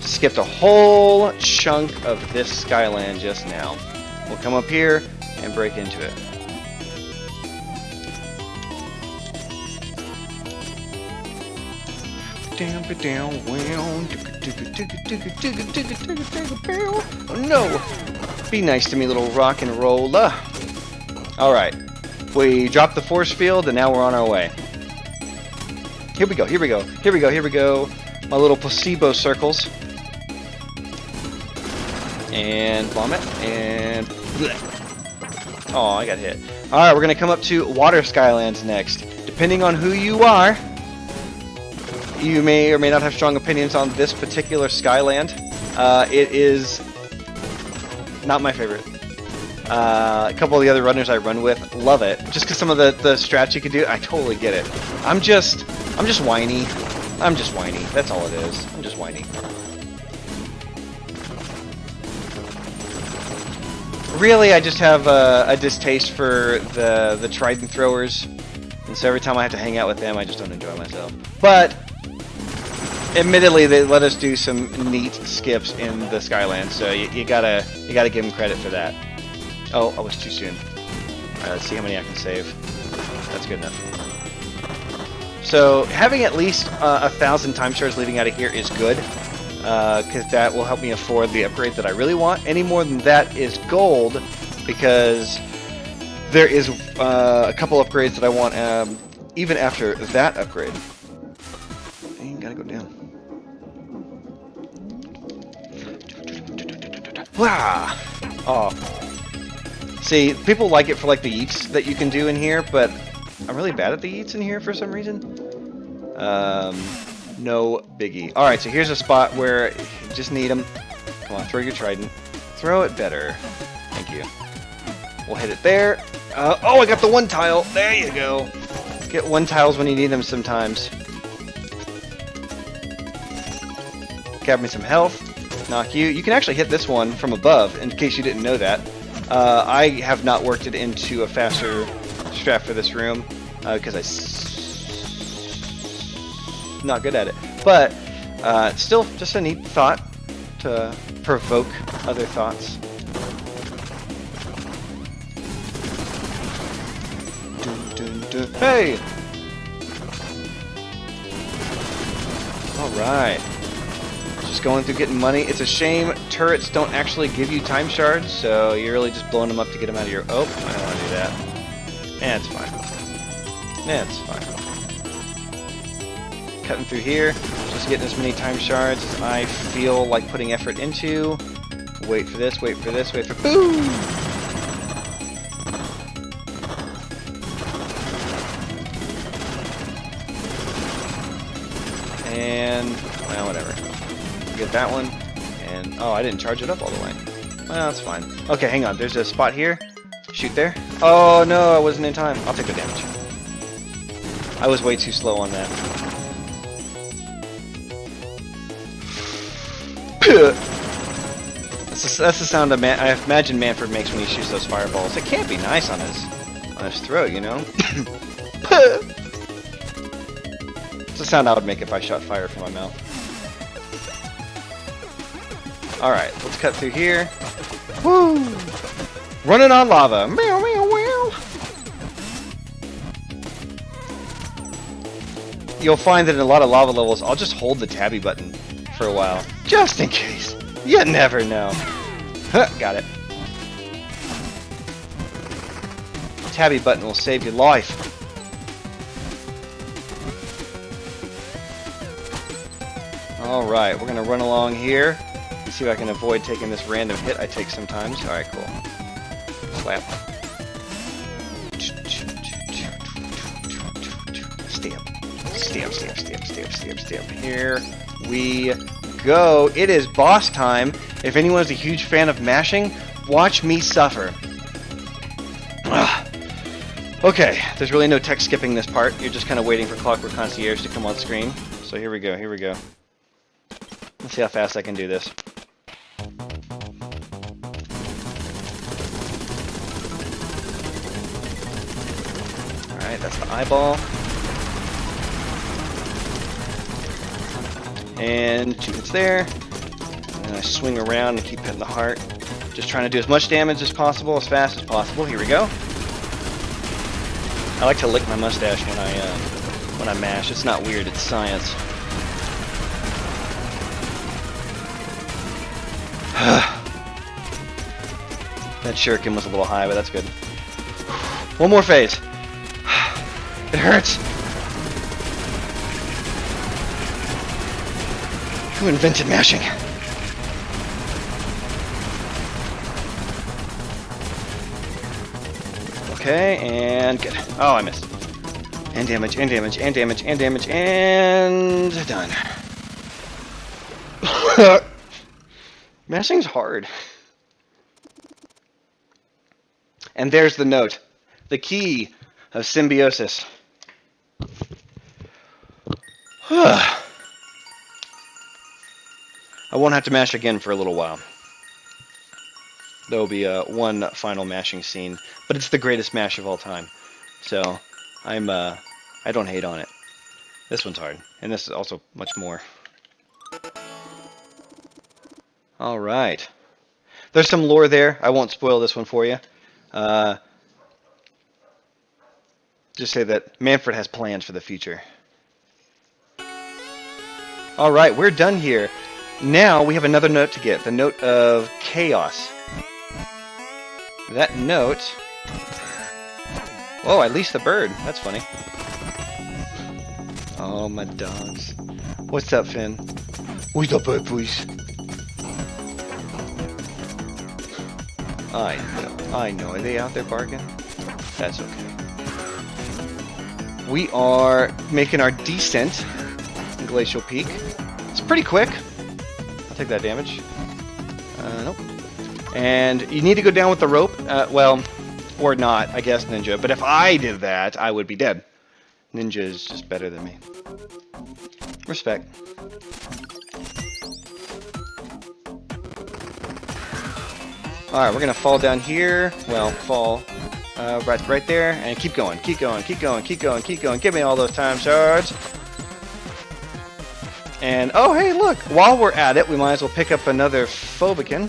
Skipped a whole chunk of this Skyland just now. We'll come up here and break into it. Oh no! Be nice to me, little rock and roller. Alright. We dropped the force field and now we're on our way. Here we go, here we go, here we go, here we go. my little placebo circles. And vomit, and bleh. Oh, I got hit. Alright, we're going to come up to Water Skylands next. Depending on who you are, you may or may not have strong opinions on this particular Skyland. It is not my favorite. A couple of the other runners I run with love it. Just because some of the strats you can do, I totally get it. I'm just whiny. I'm just whiny. That's all it is. I'm just whiny. Really, I just have a distaste for the trident throwers, and so every time I have to hang out with them, I just don't enjoy myself. But admittedly, they let us do some neat skips in the Skyland, so you gotta give them credit for that. Oh, I was too soon. Alright, let's see how many I can save. That's good enough. So having at least 1,000 time shards leading out of here is good. Because that will help me afford the upgrade that I really want. Any more than that is gold, because there is a couple upgrades that I want even after that upgrade. You gotta go down. Wow! Oh. See, people like it for like the yeets that you can do in here, but I'm really bad at the yeets in here for some reason. No biggie. Alright, so here's a spot where you just need them. Come on, throw your trident. Throw it better. Thank you. We'll hit it there. Oh, I got the one tile. There you go. Get one tiles when you need them sometimes. Grab me some health. Knock you. You can actually hit this one from above, in case you didn't know that. I have not worked it into a faster strat for this room, because not good at it, but still just a neat thought to provoke other thoughts. Hey! Alright. Just going through getting money. It's a shame turrets don't actually give you time shards, so you're really just blowing them up to get them out of your... Oh, I don't want to do that. Yeah, it's fine. Yeah, it's fine. Cutting through here, just getting as many time shards as I feel like putting effort into. Wait for this, wait for this, wait for... Boom! And... well, whatever. Get that one. And... oh, I didn't charge it up all the way. Well, that's fine. Okay, hang on. There's a spot here. Shoot there. Oh, no, I wasn't in time. I'll take the damage. I was way too slow on that. That's the sound I imagine Manfred makes when he shoots those fireballs. It can't be nice on his throat, you know? It's the sound I would make if I shot fire from my mouth. Alright, let's cut through here. Woo! Running on lava. Meow, meow, meow. You'll find that in a lot of lava levels, I'll just hold the tabby button for a while, just in case. You never know. Huh, got it. Tabby button will save your life. Alright, we're gonna run along here and see if I can avoid taking this random hit I take sometimes. Alright, cool. Slap. Stamp. Stamp, stamp, stamp, stamp, stamp, stamp. Here we go. It is boss time. If anyone is a huge fan of mashing, watch me suffer. Ugh. Okay, there's really no tech skipping this part. You're just kind of waiting for Clockwork Concierge to come on screen. So here we go, here we go. Let's see how fast I can do this. Alright, that's the eyeball. And 2 hits there. And I swing around and keep hitting the heart. Just trying to do as much damage as possible, as fast as possible. Here we go. I like to lick my mustache when I mash. It's not weird, it's science. That shuriken was a little high, but that's good. One more phase. It hurts. Who invented mashing? Okay, and good. Oh, I missed. And damage, and damage, and damage, and damage, and done. Mashing's hard. And there's the note. The key of symbiosis. I won't have to mash again for a little while. There will be one final mashing scene, but it's the greatest mash of all time. So I don't hate on it. This one's hard, and this is also much more. All right. There's some lore there. I won't spoil this one for you. Just say that Manfred has plans for the future. All right, we're done here. Now we have another note to get, the note of chaos. That note... Oh, I leashed the bird. That's funny. Oh, my dogs. What's up, Finn? What's up, boys? I know. Are they out there barking? That's okay. We are making our descent in Glacial Peak. It's pretty quick. I'll take that damage. Nope. And you need to go down with the rope. Well, or not, I guess, Ninja. But if I did that, I would be dead. Ninja is just better than me. Respect. Alright, we're going to fall down here. Well, fall right there. And keep going, keep going, keep going, keep going, keep going. Give me all those time shards. And, oh, hey, look. While we're at it, we might as well pick up another Phobican.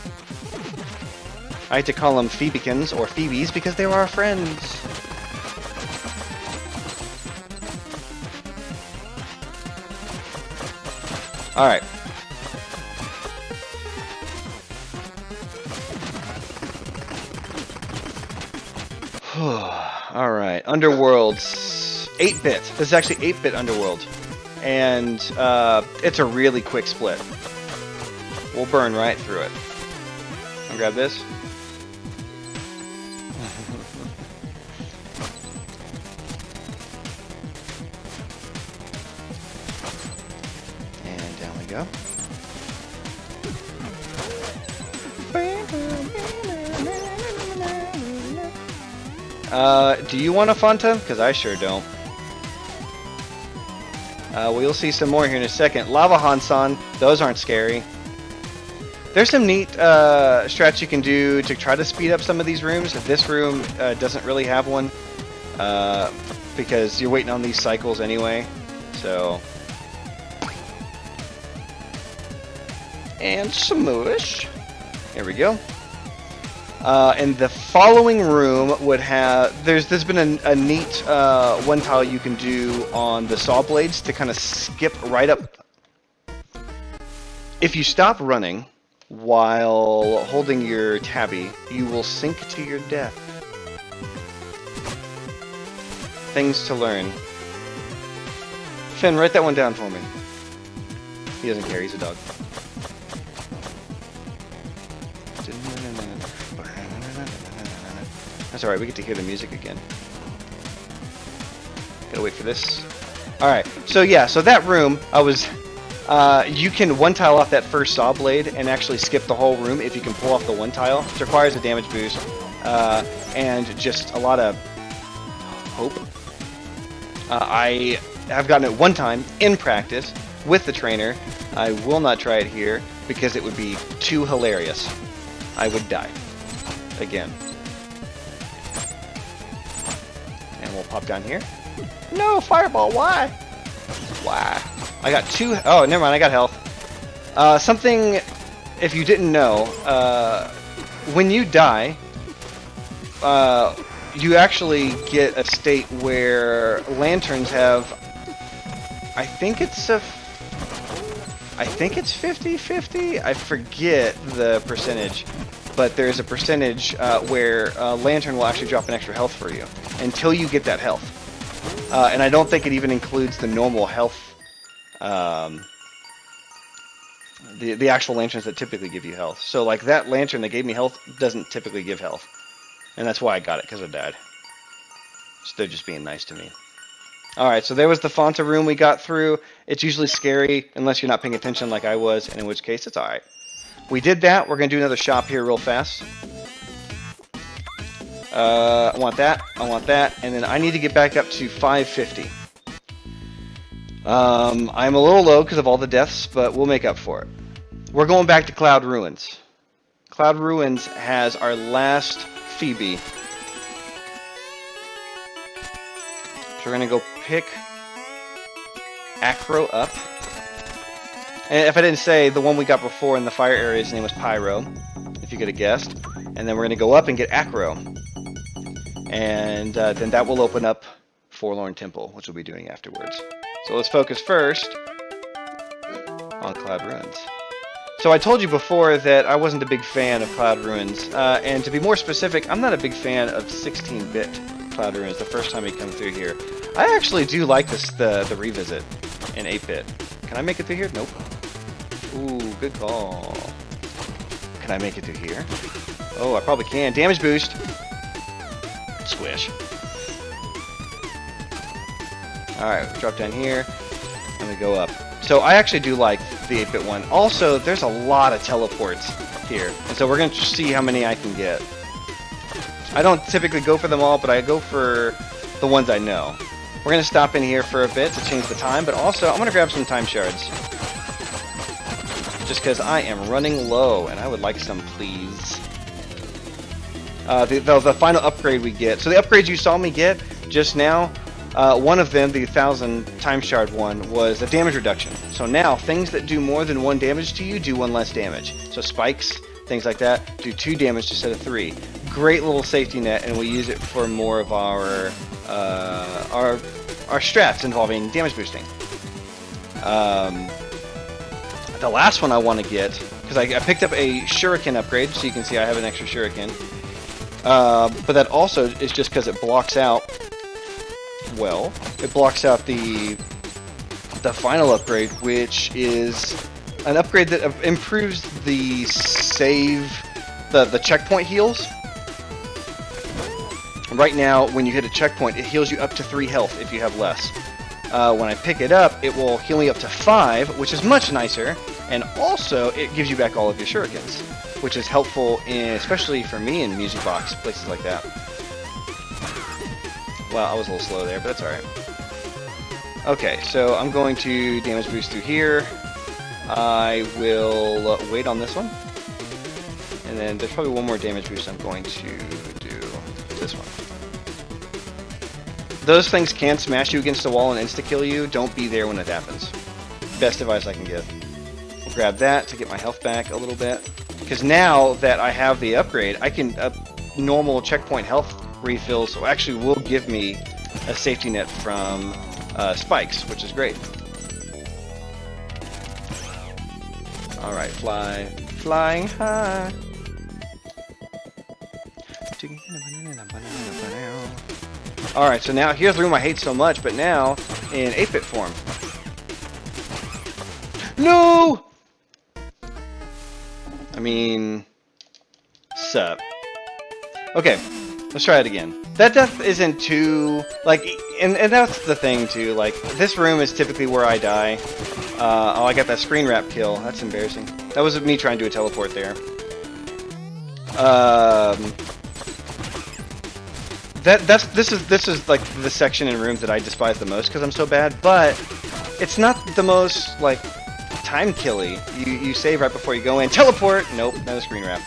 I like to call them Phoebicans or Phoebes because they were our friends. Alright. Alright, Underworld's 8-bit. This is actually 8-bit Underworld. And it's a really quick split. We'll burn right through it. I'll grab this. And down we go. Do you want a Fanta? Because I sure don't. We'll see some more here in a second. Lava Hansan, those aren't scary. There's some neat strats you can do to try to speed up some of these rooms. This room doesn't really have one because you're waiting on these cycles anyway. So, and smoosh. There we go. And the following room would have... There's been a neat one tile you can do on the saw blades to kind of skip right up. If you stop running while holding your tabby, you will sink to your death. Things to learn. Finn, write that one down for me. He doesn't care, he's a dog. That's alright, we get to hear the music again. Gotta wait for this. Alright, so yeah, so that room, you can one tile off that first saw blade and actually skip the whole room if you can pull off the one tile, which requires a damage boost, and just a lot of hope. I have gotten it one time in practice with the trainer. I will not try it here because it would be too hilarious. I would die. Again. And we'll pop down here. No, fireball, why? Why? I got two... Oh, never mind, I got health. Something, if you didn't know, when you die, you actually get a state where lanterns have... I think it's 50-50? I forget the percentage. But there's a percentage where a lantern will actually drop an extra health for you until you get that health. And I don't think it even includes the normal health the actual lanterns that typically give you health. So like that lantern that gave me health doesn't typically give health. And that's why I got it, because I died. So they're just being nice to me. Alright, so there was the Fonta room we got through. It's usually scary unless you're not paying attention like I was, and in which case it's alright. We did that. We're going to do another shop here real fast. I want that. I want that. And then I need to get back up to 550. I'm a little low because of all the deaths, but we'll make up for it. We're going back to Cloud Ruins. Cloud Ruins has our last Phoebe. So we're going to go pick Acro up. And if I didn't say, the one we got before in the fire area, his name was Pyro, if you could have guessed. And then we're going to go up and get Acro. And then that will open up Forlorn Temple, which we'll be doing afterwards. So let's focus first on Cloud Ruins. So I told you before that I wasn't a big fan of Cloud Ruins. And to be more specific, I'm not a big fan of 16-bit Cloud Ruins the first time we come through here. I actually do like this, the revisit in 8-bit. Can I make it through here? Nope. Ooh, good call. Can I make it through here? Oh, I probably can. Damage boost. Squish. Alright, we drop down here, and we go up. So I actually do like the 8-bit one. Also, there's a lot of teleports here, and so we're going to see how many I can get. I don't typically go for them all, but I go for the ones I know. We're going to stop in here for a bit to change the time, but also I'm going to grab some time shards. Just because I am running low, and I would like some, please. The final upgrade we get. So the upgrades you saw me get just now, one of them, the 1000 time shard one, was a damage reduction. So now things that do more than 1 damage to you do 1 less damage. So spikes, things like that, do 2 damage instead of 3. Great little safety net, and we use it for more of our strats involving damage boosting. The last one I want to get, because I picked up a shuriken upgrade, so you can see I have an extra shuriken. But that also is just because it blocks out, well, it blocks out the final upgrade, which is an upgrade that improves the save, the checkpoint heals. Right now, when you hit a checkpoint, it heals you up to 3 health if you have less. When I pick it up, it will heal me up to 5, which is much nicer, and also it gives you back all of your shurikens, which is helpful, especially for me in music box, places like that. Well, I was a little slow there, but that's alright. Okay, so I'm going to damage boost through here. I will wait on this one. And then there's probably one more damage boost I'm going to do. This one. Those things can smash you against the wall and insta-kill you. Don't be there when it happens. Best advice I can give. I'll grab that to get my health back a little bit. Because now that I have the upgrade, I can normal checkpoint health refills actually will give me a safety net from spikes, which is great. Alright, flying high. Alright, so now here's the room I hate so much, but now in 8-bit form. No! I mean, sup. Okay, let's try it again. That death isn't too, like, and that's the thing too, like, this room is typically where I die. Oh, I got that screen wrap kill. That's embarrassing. That was me trying to do a teleport there. This is like the section in rooms that I despise the most because I'm so bad, but it's not the most, like, time killy. You save right before you go in. Teleport! Nope, not a screen wrap.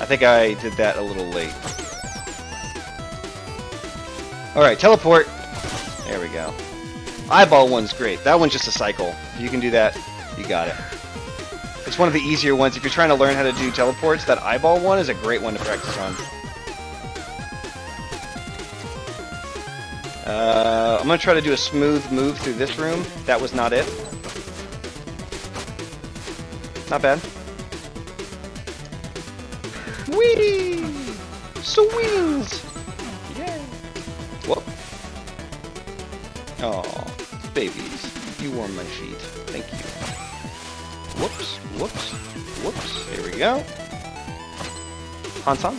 I think I did that a little late. Alright, teleport. There we go. Eyeball one's great. That one's just a cycle. If you can do that, you got it. It's one of the easier ones. If you're trying to learn how to do teleports, that eyeball one is a great one to practice on. I'm going to try to do a smooth move through this room. That was not it. Not bad. Whee! Swings! Yay! Whoop. Aw, babies. You warm my feet. Thank you. Whoops, whoops, whoops. There we go. Hansan.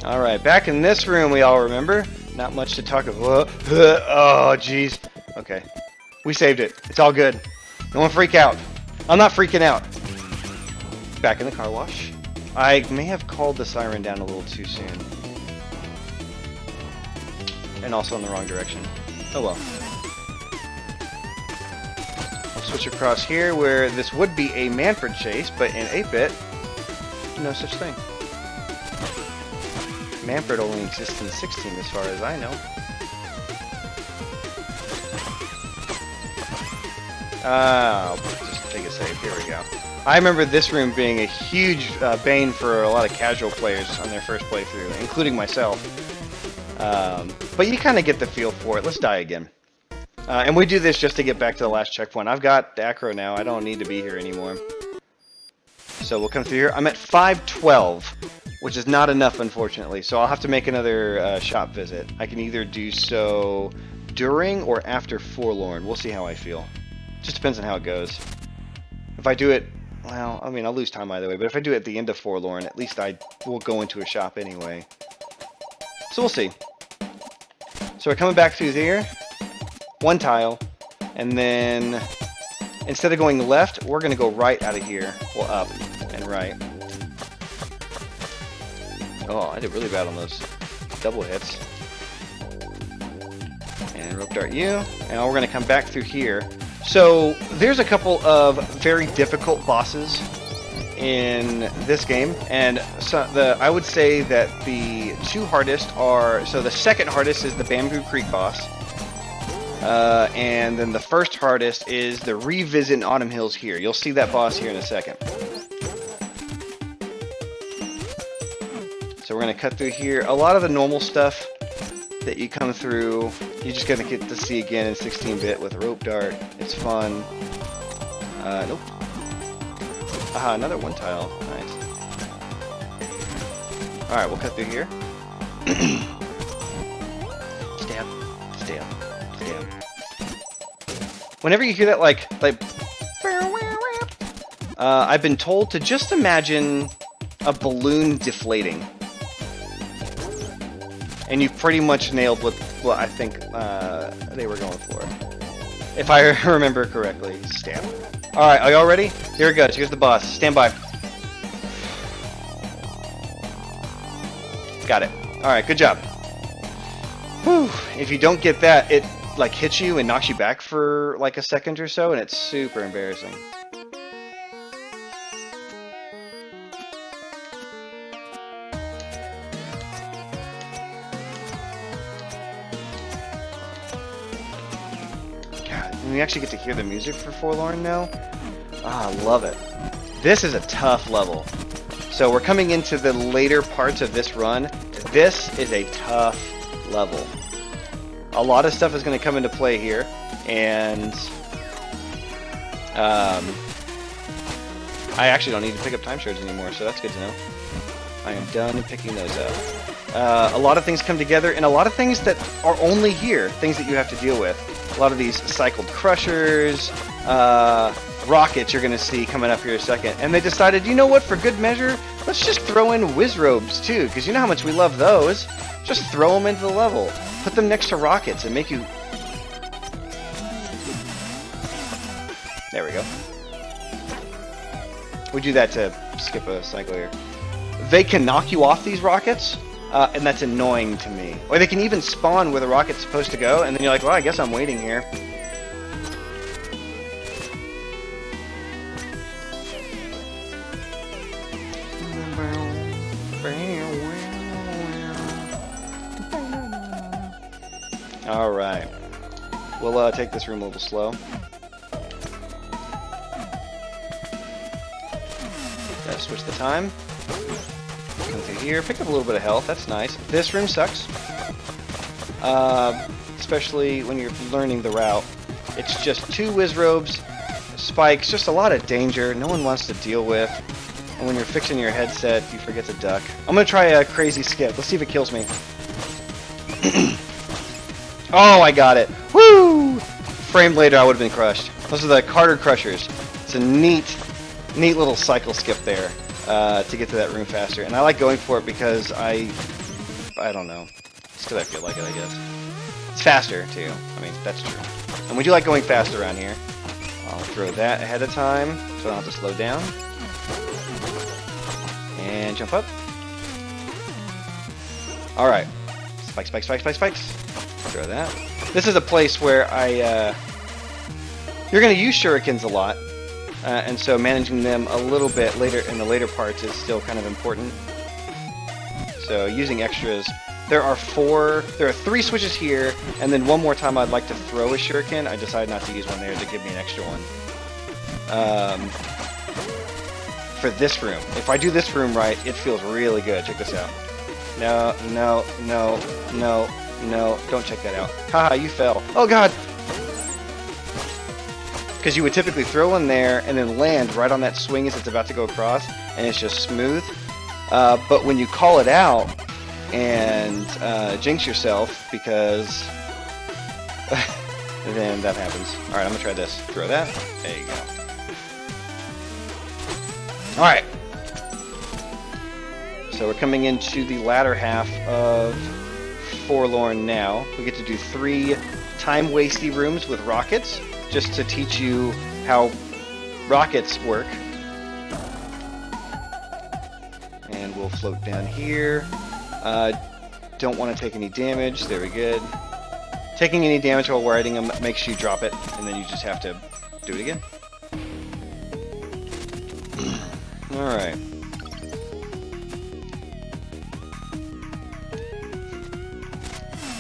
Alright, back in this room we all remember. Not much to talk about. Oh, jeez. Okay. We saved it. It's all good. No one freak out. I'm not freaking out. Back in the car wash. I may have called the siren down a little too soon. And also in the wrong direction. Oh well. I'll switch across here where this would be a Manfred chase, but in 8-bit, no such thing. Manfred only exists in 16 as far as I know. I'll just take a save. Here we go. I remember this room being a huge bane for a lot of casual players on their first playthrough, including myself. But you kind of get the feel for it. Let's die again. And we do this just to get back to the last checkpoint. I've got acro now. I don't need to be here anymore. So we'll come through here. I'm at 512, which is not enough, unfortunately. So I'll have to make another shop visit. I can either do so during or after Forlorn. We'll see how I feel. Just depends on how it goes. If I do it, well, I mean, I'll lose time either way. But if I do it at the end of Forlorn, at least I will go into a shop anyway. So we'll see. So we're coming back through here. One tile. And then instead of going left, we're going to go right out of here. Well, up and right. Oh, I did really bad on those double hits. And rope dart you. And now we're going to come back through here. So there's a couple of very difficult bosses in this game, and so I would say that the two hardest are, so the second hardest is the Bamboo Creek boss, and then the first hardest is the Revisit in Autumn Hills here. You'll see that boss here in a second. So we're going to cut through here. A lot of the normal stuff that you come through, you're just going to get to see again in 16-bit with a rope dart. It's fun. Nope. Aha, another one tile. Nice. Alright, we'll cut through here. Stab. Stab. Stab. Whenever you hear that, like... I've been told to just imagine a balloon deflating. And you pretty much nailed what I think they were going for. If I remember correctly. Stab. Alright, are y'all ready? Here it goes. Here's the boss. Stand by. Got it. Alright, good job. Whew. If you don't get that, it like hits you and knocks you back for like a second or so, and it's super embarrassing. And we actually get to hear the music for Forlorn now. Ah, I love it. This is a tough level. So we're coming into the later parts of this run. This is a tough level. A lot of stuff is going to come into play here. And I actually don't need to pick up time shards anymore, so that's good to know. I am done picking those up. A lot of things come together, and a lot of things that are only here, things that you have to deal with. A lot of these cycled crushers, rockets you're going to see coming up here in a second. And they decided, you know what, for good measure, let's just throw in Wizrobes too, because you know how much we love those. Just throw them into the level. Put them next to rockets and make you... There we go. We do that to skip a cycle here. They can knock you off these rockets. And that's annoying to me. Or they can even spawn where the rocket's supposed to go, and then you're like, well, I guess I'm waiting here. Alright. We'll take this room a little slow. Gotta switch the time. Come through here, pick up a little bit of health, that's nice. This room sucks. Especially when you're learning the route. It's just two Wizrobes, spikes, just a lot of danger, no one wants to deal with. And when you're fixing your headset, you forget to duck. I'm gonna try a crazy skip, let's see if it kills me. Oh, I got it. Woo! frame later, I would have been crushed. Those are the Carter Crushers. It's a neat little cycle skip there to get to that room faster. And I like going for it because I don't know. It's because I feel like it, I guess. It's faster, too. I mean, that's true. And we do like going fast around here. I'll throw that ahead of time so I don't have to slow down. And jump up. Alright. Spikes, spikes, spikes, spikes, spikes. Throw that. This is a place where you're going to use shurikens a lot. And so managing them a little bit later in the later parts is still kind of important. So using extras. There are 3 switches here, and then one more time I'd like to throw a shuriken. I decided not to use one there to give me an extra one. For this room. If I do this room right, it feels really good. Check this out. No, no, no, no, no. Don't check that out. Haha, you fell. Oh god! Because you would typically throw one there and then land right on that swing as it's about to go across, and it's just smooth. But when you call it out, and jinx yourself, because then that happens. Alright, I'm gonna try this. Throw that. There you go. Alright. So we're coming into the latter half of Forlorn now. We get to do 3 time-wasty rooms with rockets, just to teach you how rockets work. And we'll float down here. Don't want to take any damage. There we go. Taking any damage while riding them makes you drop it, and then you just have to do it again. Alright.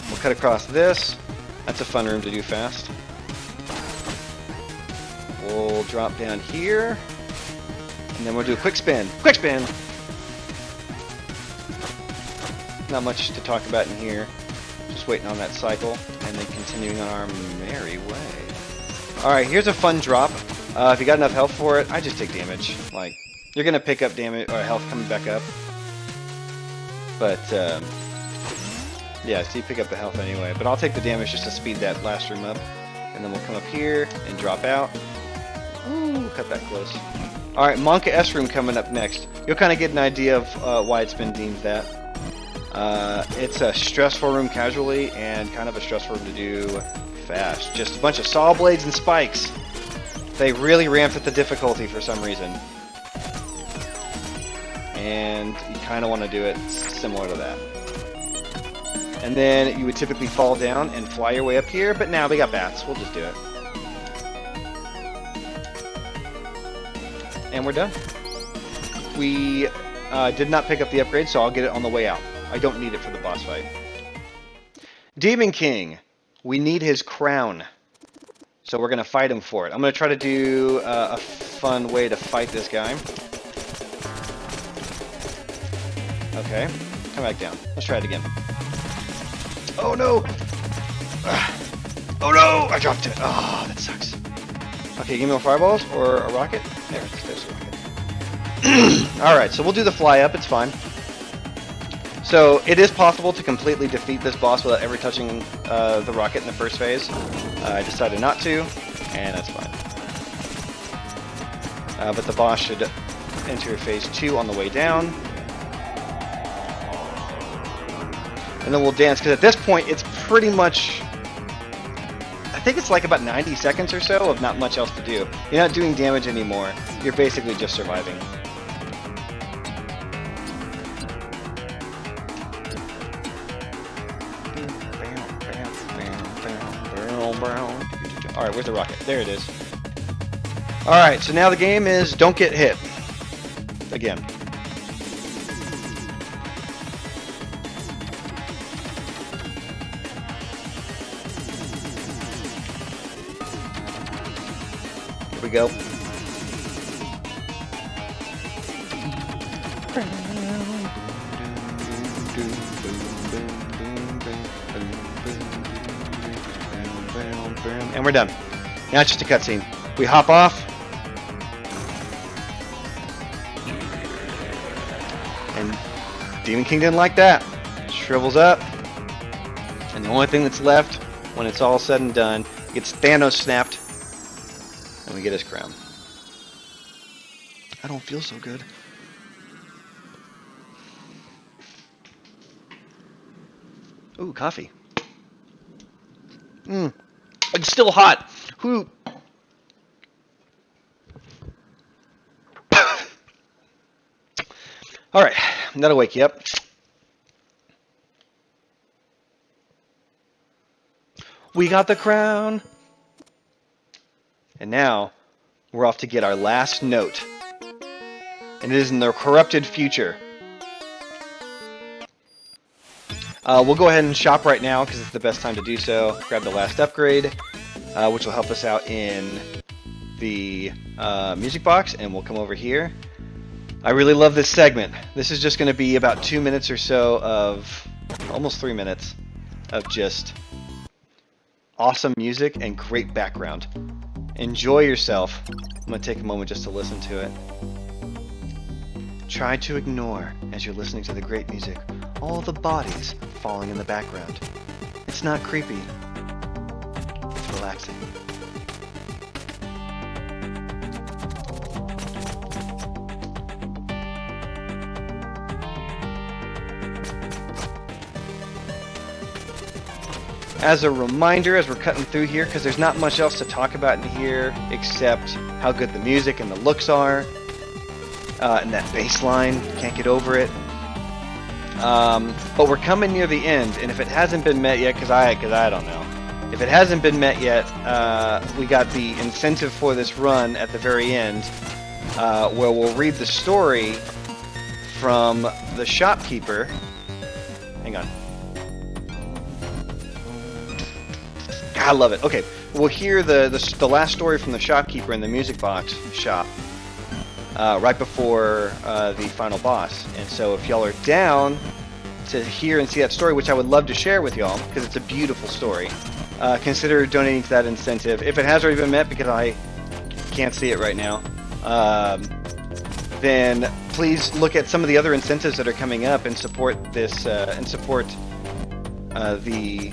We'll cut across this. That's a fun room to do fast. We'll drop down here, and then we'll do a quick spin. Quick spin! Not much to talk about in here. Just waiting on that cycle, and then continuing on our merry way. Alright, here's a fun drop. If you got enough health for it, I just take damage. Like, you're gonna pick up damage, or health coming back up. But, yeah, so you pick up the health anyway. But I'll take the damage just to speed that last room up. And then we'll come up here and drop out. Ooh, cut that close. Alright, Monka S room coming up next. You'll kind of get an idea of why it's been deemed that. It's a stressful room casually, and kind of a stressful room to do fast. Just a bunch of saw blades and spikes. They really ramped up the difficulty for some reason. And you kind of want to do it similar to that. And then you would typically fall down and fly your way up here, but now we got bats. We'll just do it. And we're done. We did not pick up the upgrade, so I'll get it on the way out. I don't need it for the boss fight. Demon King. We need his crown. So we're going to fight him for it. I'm going to try to do a fun way to fight this guy. Okay. Come back down. Let's try it again. Oh no! Oh no! I dropped it. Oh, that sucks. Okay, give me more fireballs or a rocket. There's a rocket. Alright, so we'll do the fly up. It's fine. So it is possible to completely defeat this boss without ever touching the rocket in the first phase. I decided not to, and that's fine. But the boss should enter phase 2 on the way down. And then we'll dance, because at this point it's pretty much... I think it's like about 90 seconds or so of not much else to do. You're not doing damage anymore. You're basically just surviving. Alright, where's the rocket? There it is. Alright, so now the game is don't get hit. Again. Here we go. And we're done. Now it's just a cutscene. We hop off. And Demon King didn't like that. Shrivels up. And the only thing that's left when it's all said and done, he gets Thanos snapped, and we get his crown. I don't feel so good. Ooh, coffee. It's still hot. Who? All right, that'll wake you up. We got the crown. And now we're off to get our last note. And it is in the corrupted future. We'll go ahead and shop right now because it's the best time to do so. Grab the last upgrade, which will help us out in the music box, and we'll come over here. I really love this segment. This is just going to be about 2 minutes or so of, almost 3 minutes, of just awesome music and great background. Enjoy yourself. I'm going to take a moment just to listen to it. Try to ignore, as you're listening to the great music, all the bodies falling in the background. It's not creepy. It's relaxing. As a reminder, as we're cutting through here, because there's not much else to talk about in here except how good the music and the looks are, and that bass line, can't get over it. But we're coming near the end, and if it hasn't been met yet, because I don't know, if it hasn't been met yet, we got the incentive for this run at the very end, where we'll read the story from the shopkeeper. Hang on. I love it. Okay, we'll hear the last story from the shopkeeper in the music box shop right before the final boss. And so if y'all are down to hear and see that story, which I would love to share with y'all because it's a beautiful story, consider donating to that incentive. If it has already been met, because I can't see it right now, then please look at some of the other incentives that are coming up and support this and support the...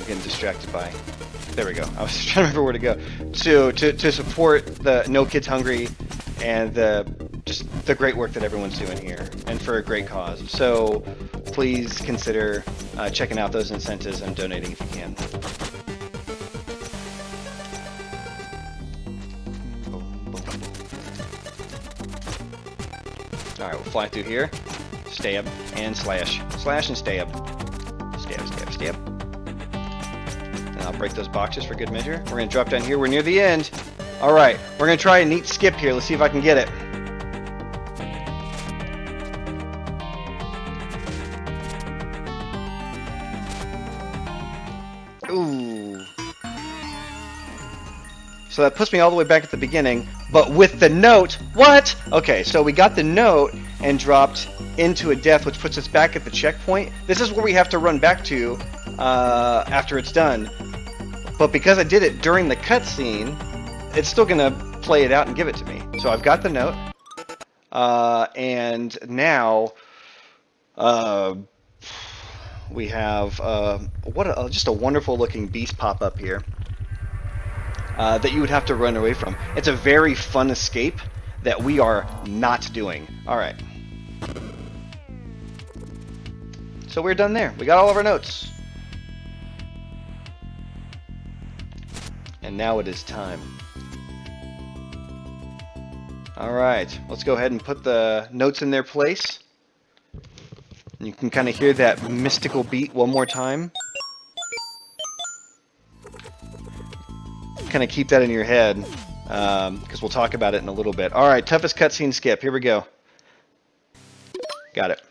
Getting distracted by, there we go, I was trying to remember where to go, to support the No Kids Hungry and just the great work that everyone's doing here, and for a great cause. So please consider checking out those incentives and donating if you can. Alright, we'll fly through here, stab and slash, slash and stab, stab, stab, stab. I'll break those boxes for good measure. We're going to drop down here. We're near the end. Alright, we're going to try a neat skip here. Let's see if I can get it. Ooh. So that puts me all the way back at the beginning, but with the note. What? Okay, so we got the note and dropped into a death, which puts us back at the checkpoint. This is where we have to run back to after it's done. But because I did it during the cutscene, it's still going to play it out and give it to me. So I've got the note. And now we have just a wonderful looking beast pop up here that you would have to run away from. It's a very fun escape that we are not doing. Alright. So we're done there. We got all of our notes. And now it is time. Alright, let's go ahead and put the notes in their place. You can kind of hear that mystical beat one more time. Kind of keep that in your head, because we'll talk about it in a little bit. Alright, toughest cutscene skip. Here we go. Got it.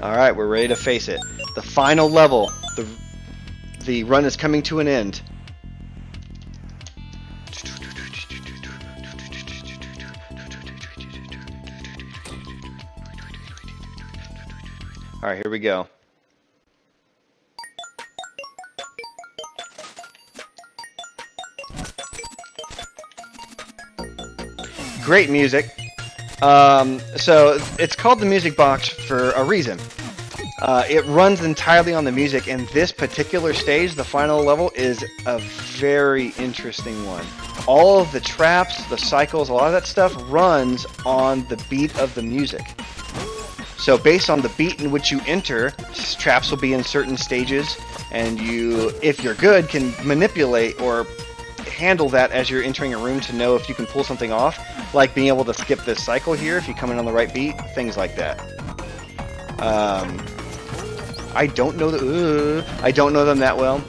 Alright, we're ready to face it. The final level. The run is coming to an end. Alright, here we go. Great music. So it's called the music box for a reason. It runs entirely on the music, and this particular stage, the final level, is a very interesting one. All of the traps, the cycles, a lot of that stuff runs on the beat of the music. So based on the beat in which you enter, traps will be in certain stages, and you, if you're good, can manipulate or handle that as you're entering a room to know if you can pull something off, like being able to skip this cycle here if you come in on the right beat, things like that. I don't know I don't know them that well,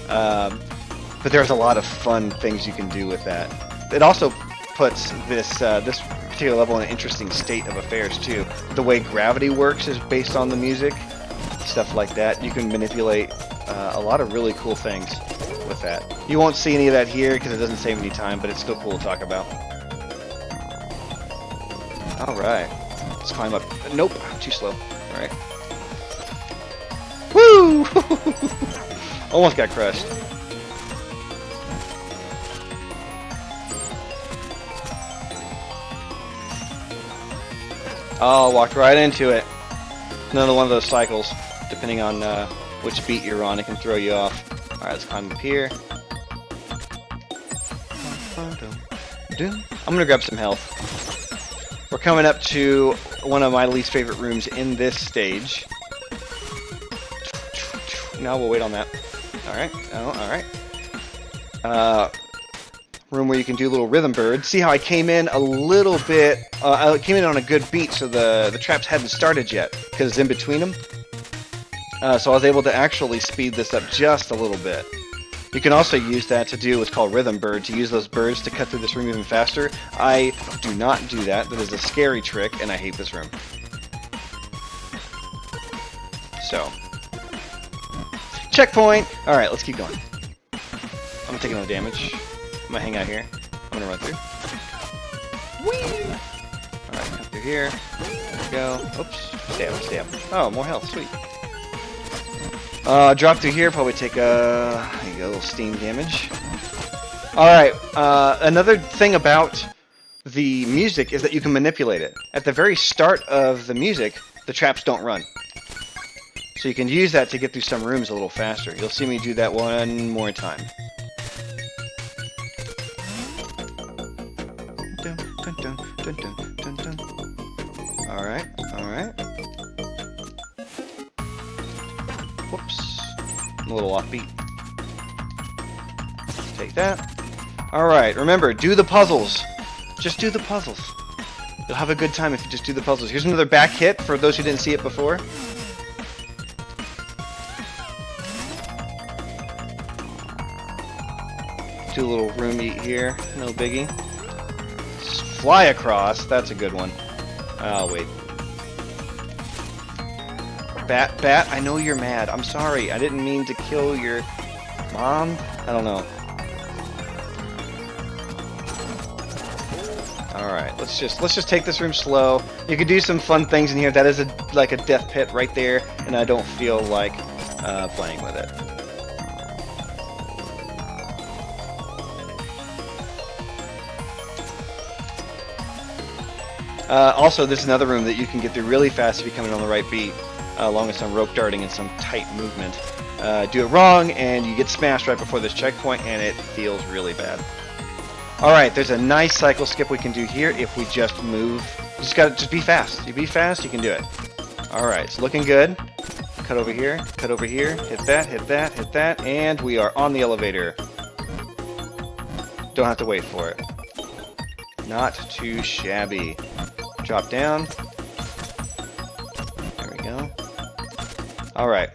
but there's a lot of fun things you can do with that. It also puts this this particular level in an interesting state of affairs too. The way gravity works is based on the music, stuff like that. You can manipulate a lot of really cool things with that. You won't see any of that here because it doesn't save any time, but it's still cool to talk about. All right, let's climb up. Nope, too slow. All right. Woo! Almost got crushed. Oh, walked right into it. Another one of those cycles. Depending on which beat you're on, it can throw you off. Alright, let's climb up here. I'm gonna grab some health. We're coming up to one of my least favorite rooms in this stage. No, we'll wait on that. Alright, oh, alright. Room where you can do little rhythm birds. See how I came in a little bit, I came in on a good beat, so the traps hadn't started yet, because it's in between them. So I was able to actually speed this up just a little bit. You can also use that to do what's called rhythm bird, to use those birds to cut through this room even faster. I do not do that. That is a scary trick, and I hate this room. So. Checkpoint! Alright, let's keep going. I'm gonna take another damage. I'm gonna hang out here. I'm gonna run through. Whee! Alright, come through here. There we go. Oops. Stab, stab. Oh, more health. Sweet. Drop through here. Probably take there you go, a little steam damage. Alright, another thing about the music is that you can manipulate it. At the very start of the music, the traps don't run. So you can use that to get through some rooms a little faster. You'll see me do that one more time. Alright, alright. Whoops. I'm a little offbeat. Take that. Alright, remember, do the puzzles. Just do the puzzles. You'll have a good time if you just do the puzzles. Here's another back hit for those who didn't see it before. Do a little room eat here, no biggie. Fly across, that's a good one. Oh, wait. Bat, I know you're mad. I'm sorry. I didn't mean to kill your mom. I don't know. Alright, let's just take this room slow. You can do some fun things in here. That is like a death pit right there, and I don't feel like playing with it. Also, there's another room that you can get through really fast if you come in on the right beat, along with some rope darting and some tight movement. Do it wrong, and you get smashed right before this checkpoint, and it feels really bad. Alright, there's a nice cycle skip we can do here if we just move. You just be fast. You be fast, you can do it. Alright, it's looking good. Cut over here, hit that, hit that, hit that, and we are on the elevator. Don't have to wait for it. Not too shabby. Drop down. There we go. Alright.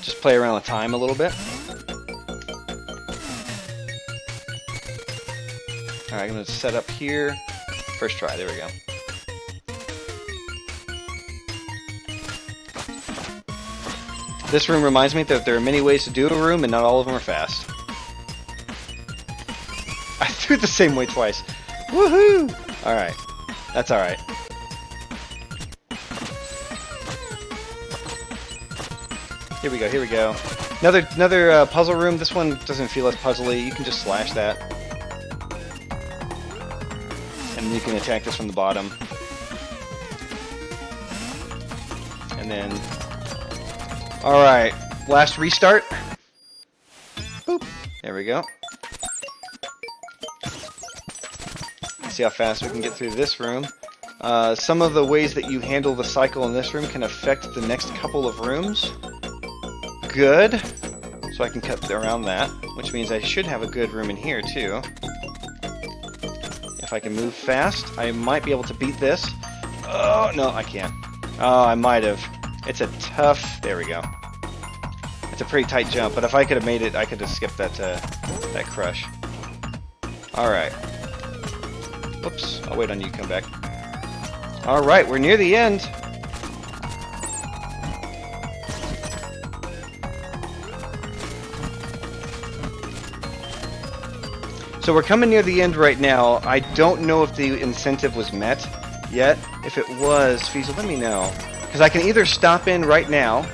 Just play around with time a little bit. Alright, I'm going to set up here. First try, there we go. This room reminds me that there are many ways to do a room, and not all of them are fast. I threw it the same way twice. Woohoo! Alright. That's alright. Here we go, here we go. Another puzzle room. This one doesn't feel as puzzly. You can just slash that. And you can attack this from the bottom. and then... Alright, last restart. Boop. There we go. Let's see how fast we can get through this room. Some of the ways that you handle the cycle in this room can affect the next couple of rooms. Good. So I can cut around that, which means I should have a good room in here too. If I can move fast, I might be able to beat this. Oh, no, I can't. Oh, I might have. It's a tough... There we go. It's a pretty tight jump, but if I could have made it, I could have skipped that, that crush. Alright. Oops, I'll wait on you to come back. Alright, we're near the end. So we're coming near the end right now. I don't know if the incentive was met yet. If it was, Fiesel, let me know. Because I can either stop in right now,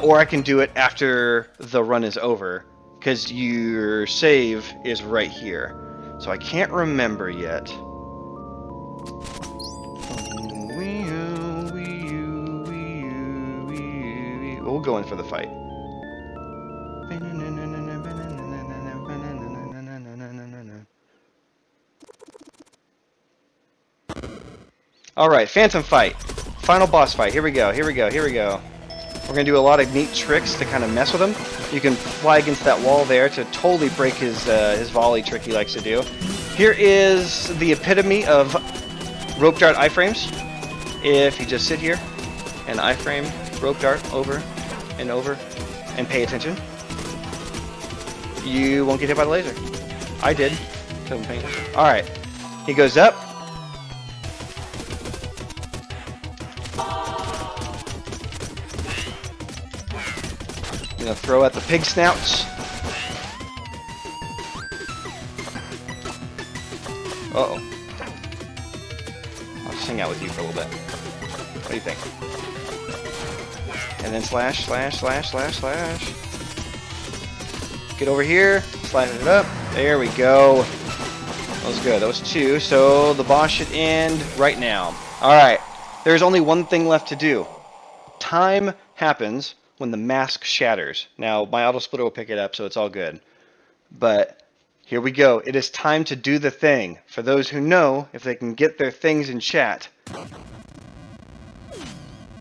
or I can do it after the run is over. Because your save is right here. So I can't remember yet. We'll go in for the fight. Alright, Phantom Fight. Final boss fight. Here we go, here we go, here we go. We're going to do a lot of neat tricks to kind of mess with him. You can fly against that wall there to totally break his volley trick he likes to do. Here is the epitome of rope dart iframes. If you just sit here and iframe rope dart over and over and pay attention, you won't get hit by the laser. I did. Alright, he goes up. Gonna throw at the pig snouts. Uh-oh. I'll just hang out with you for a little bit. What do you think? And then slash, slash, slash, slash, slash. Get over here, slash it up. There we go. That was good. That was 2. So the boss should end right now. Alright. There's only one thing left to do. Time happens when the mask shatters. Now, my auto splitter will pick it up, so it's all good. But here we go. It is time to do the thing. For those who know, if they can get their things in chat,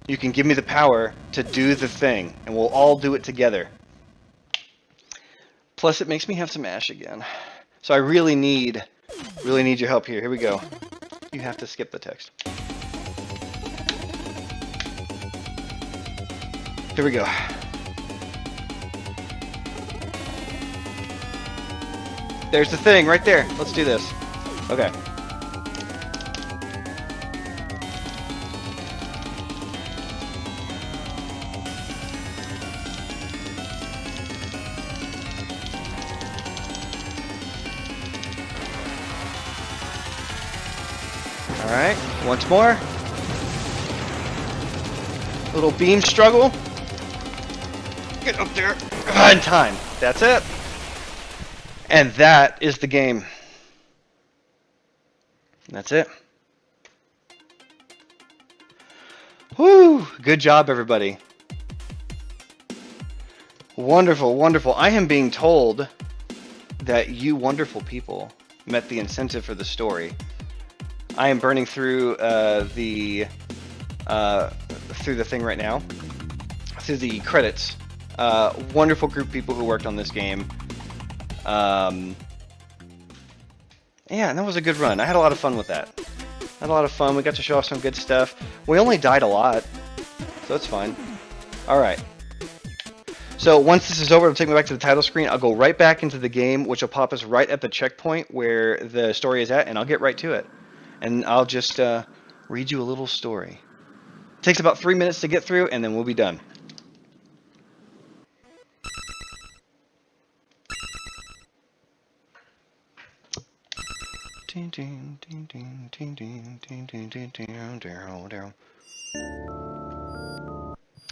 you can give me the power to do the thing, and we'll all do it together. Plus, it makes me have some ash again. So I really need your help here. Here we go. You have to skip the text. Here we go. There's the thing right there. Let's do this. Okay. Alright, once more. Little beam struggle. Get up there. In time. That's it. And that is the game. That's it. Woo! Good job, everybody. Wonderful, wonderful. I am being told that you wonderful people met the incentive for the story. I am burning through the thing right now, through the credits. Wonderful group of people who worked on this game. Yeah, and that was a good run. I had a lot of fun with that. Had a lot of fun. We got to show off some good stuff. We only died a lot, so it's fine. Alright. So once this is over, it'll take me back to the title screen. I'll go right back into the game, which will pop us right at the checkpoint where the story is at, and I'll get right to it. And I'll just read you a little story. It takes about 3 minutes to get through, and then we'll be done.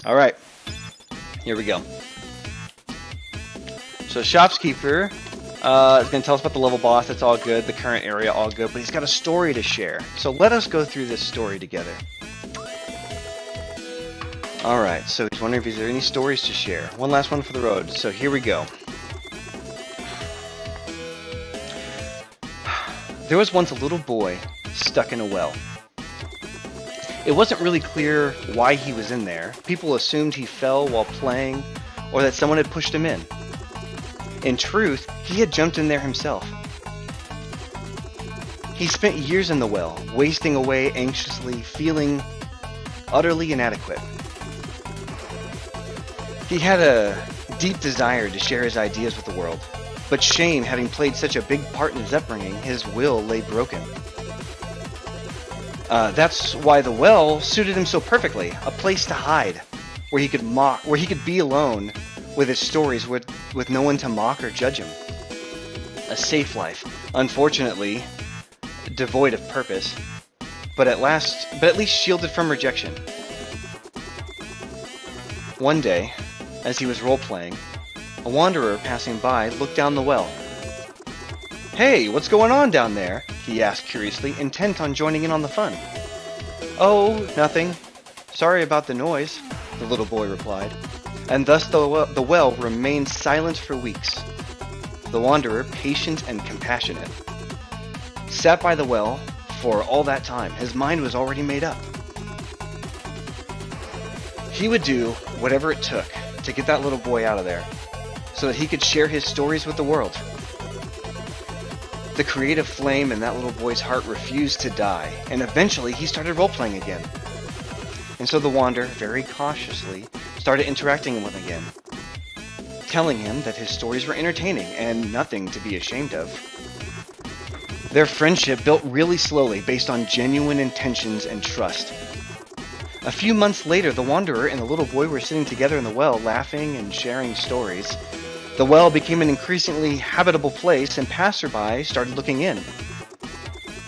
Alright, here we go. So Shopkeeper is going to tell us about the level boss. That's all good. The current area, all good. But he's got a story to share. So let us go through this story together. Alright, so he's wondering if there are any stories to share. One last one for the road. So here we go. There was once a little boy stuck in a well. It wasn't really clear why he was in there. People assumed he fell while playing, or that someone had pushed him in. In truth, he had jumped in there himself. He spent years in the well, wasting away anxiously, feeling utterly inadequate. He had a deep desire to share his ideas with the world, but shame having played such a big part in his upbringing, his will lay broken. That's why the well suited him so perfectly, a place to hide, where he could be alone with his stories with no one to mock or judge him. A safe life, unfortunately devoid of purpose, but at least shielded from rejection. One day, as he was role-playing, a wanderer passing by looked down the well. "Hey, what's going on down there?" he asked curiously, intent on joining in on the fun. "Oh, nothing. Sorry about the noise," the little boy replied. And thus the well remained silent for weeks. The wanderer, patient and compassionate, sat by the well for all that time. His mind was already made up. He would do whatever it took to get that little boy out of there, so that he could share his stories with the world. The creative flame in that little boy's heart refused to die, and eventually he started role-playing again. And so the wanderer, very cautiously, started interacting with him again, telling him that his stories were entertaining and nothing to be ashamed of. Their friendship built really slowly based on genuine intentions and trust. A few months later, the wanderer and the little boy were sitting together in the well, laughing and sharing stories. The well became an increasingly habitable place, and passersby started looking in.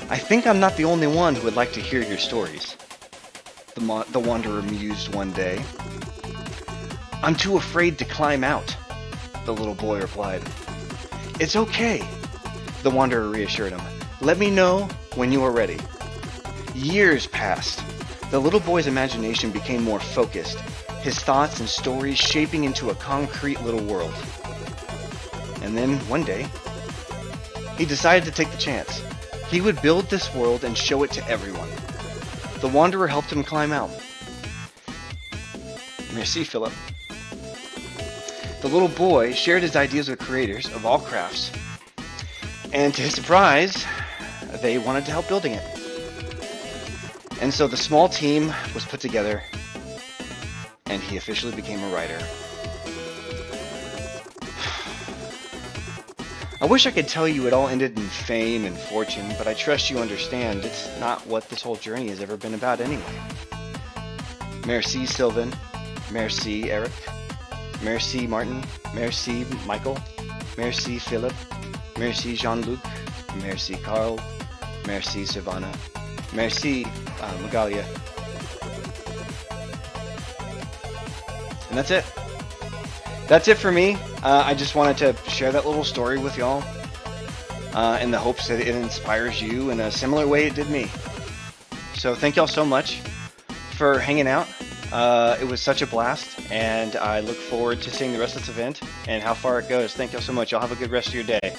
"I think I'm not the only one who would like to hear your stories," the wanderer mused one day. "I'm too afraid to climb out," the little boy replied. "It's okay," the wanderer reassured him. "Let me know when you are ready." Years passed. The little boy's imagination became more focused, his thoughts and stories shaping into a concrete little world. And then, one day, he decided to take the chance. He would build this world and show it to everyone. The wanderer helped him climb out. Merci, Philip. The little boy shared his ideas with creators of all crafts, and to his surprise, they wanted to help building it. And so the small team was put together, and he officially became a writer. I wish I could tell you it all ended in fame and fortune, but I trust you understand it's not what this whole journey has ever been about anyway. Merci, Sylvain. Merci, Eric. Merci, Martin. Merci, Michael. Merci, Philip. Merci, Jean-Luc. Merci, Carl. Merci, Savannah. Merci, Magalia. And that's it. That's it for me. I just wanted to share that little story with y'all in the hopes that it inspires you in a similar way it did me. So thank y'all so much for hanging out. It was such a blast, and I look forward to seeing the rest of this event and how far it goes. Thank y'all so much. Y'all have a good rest of your day.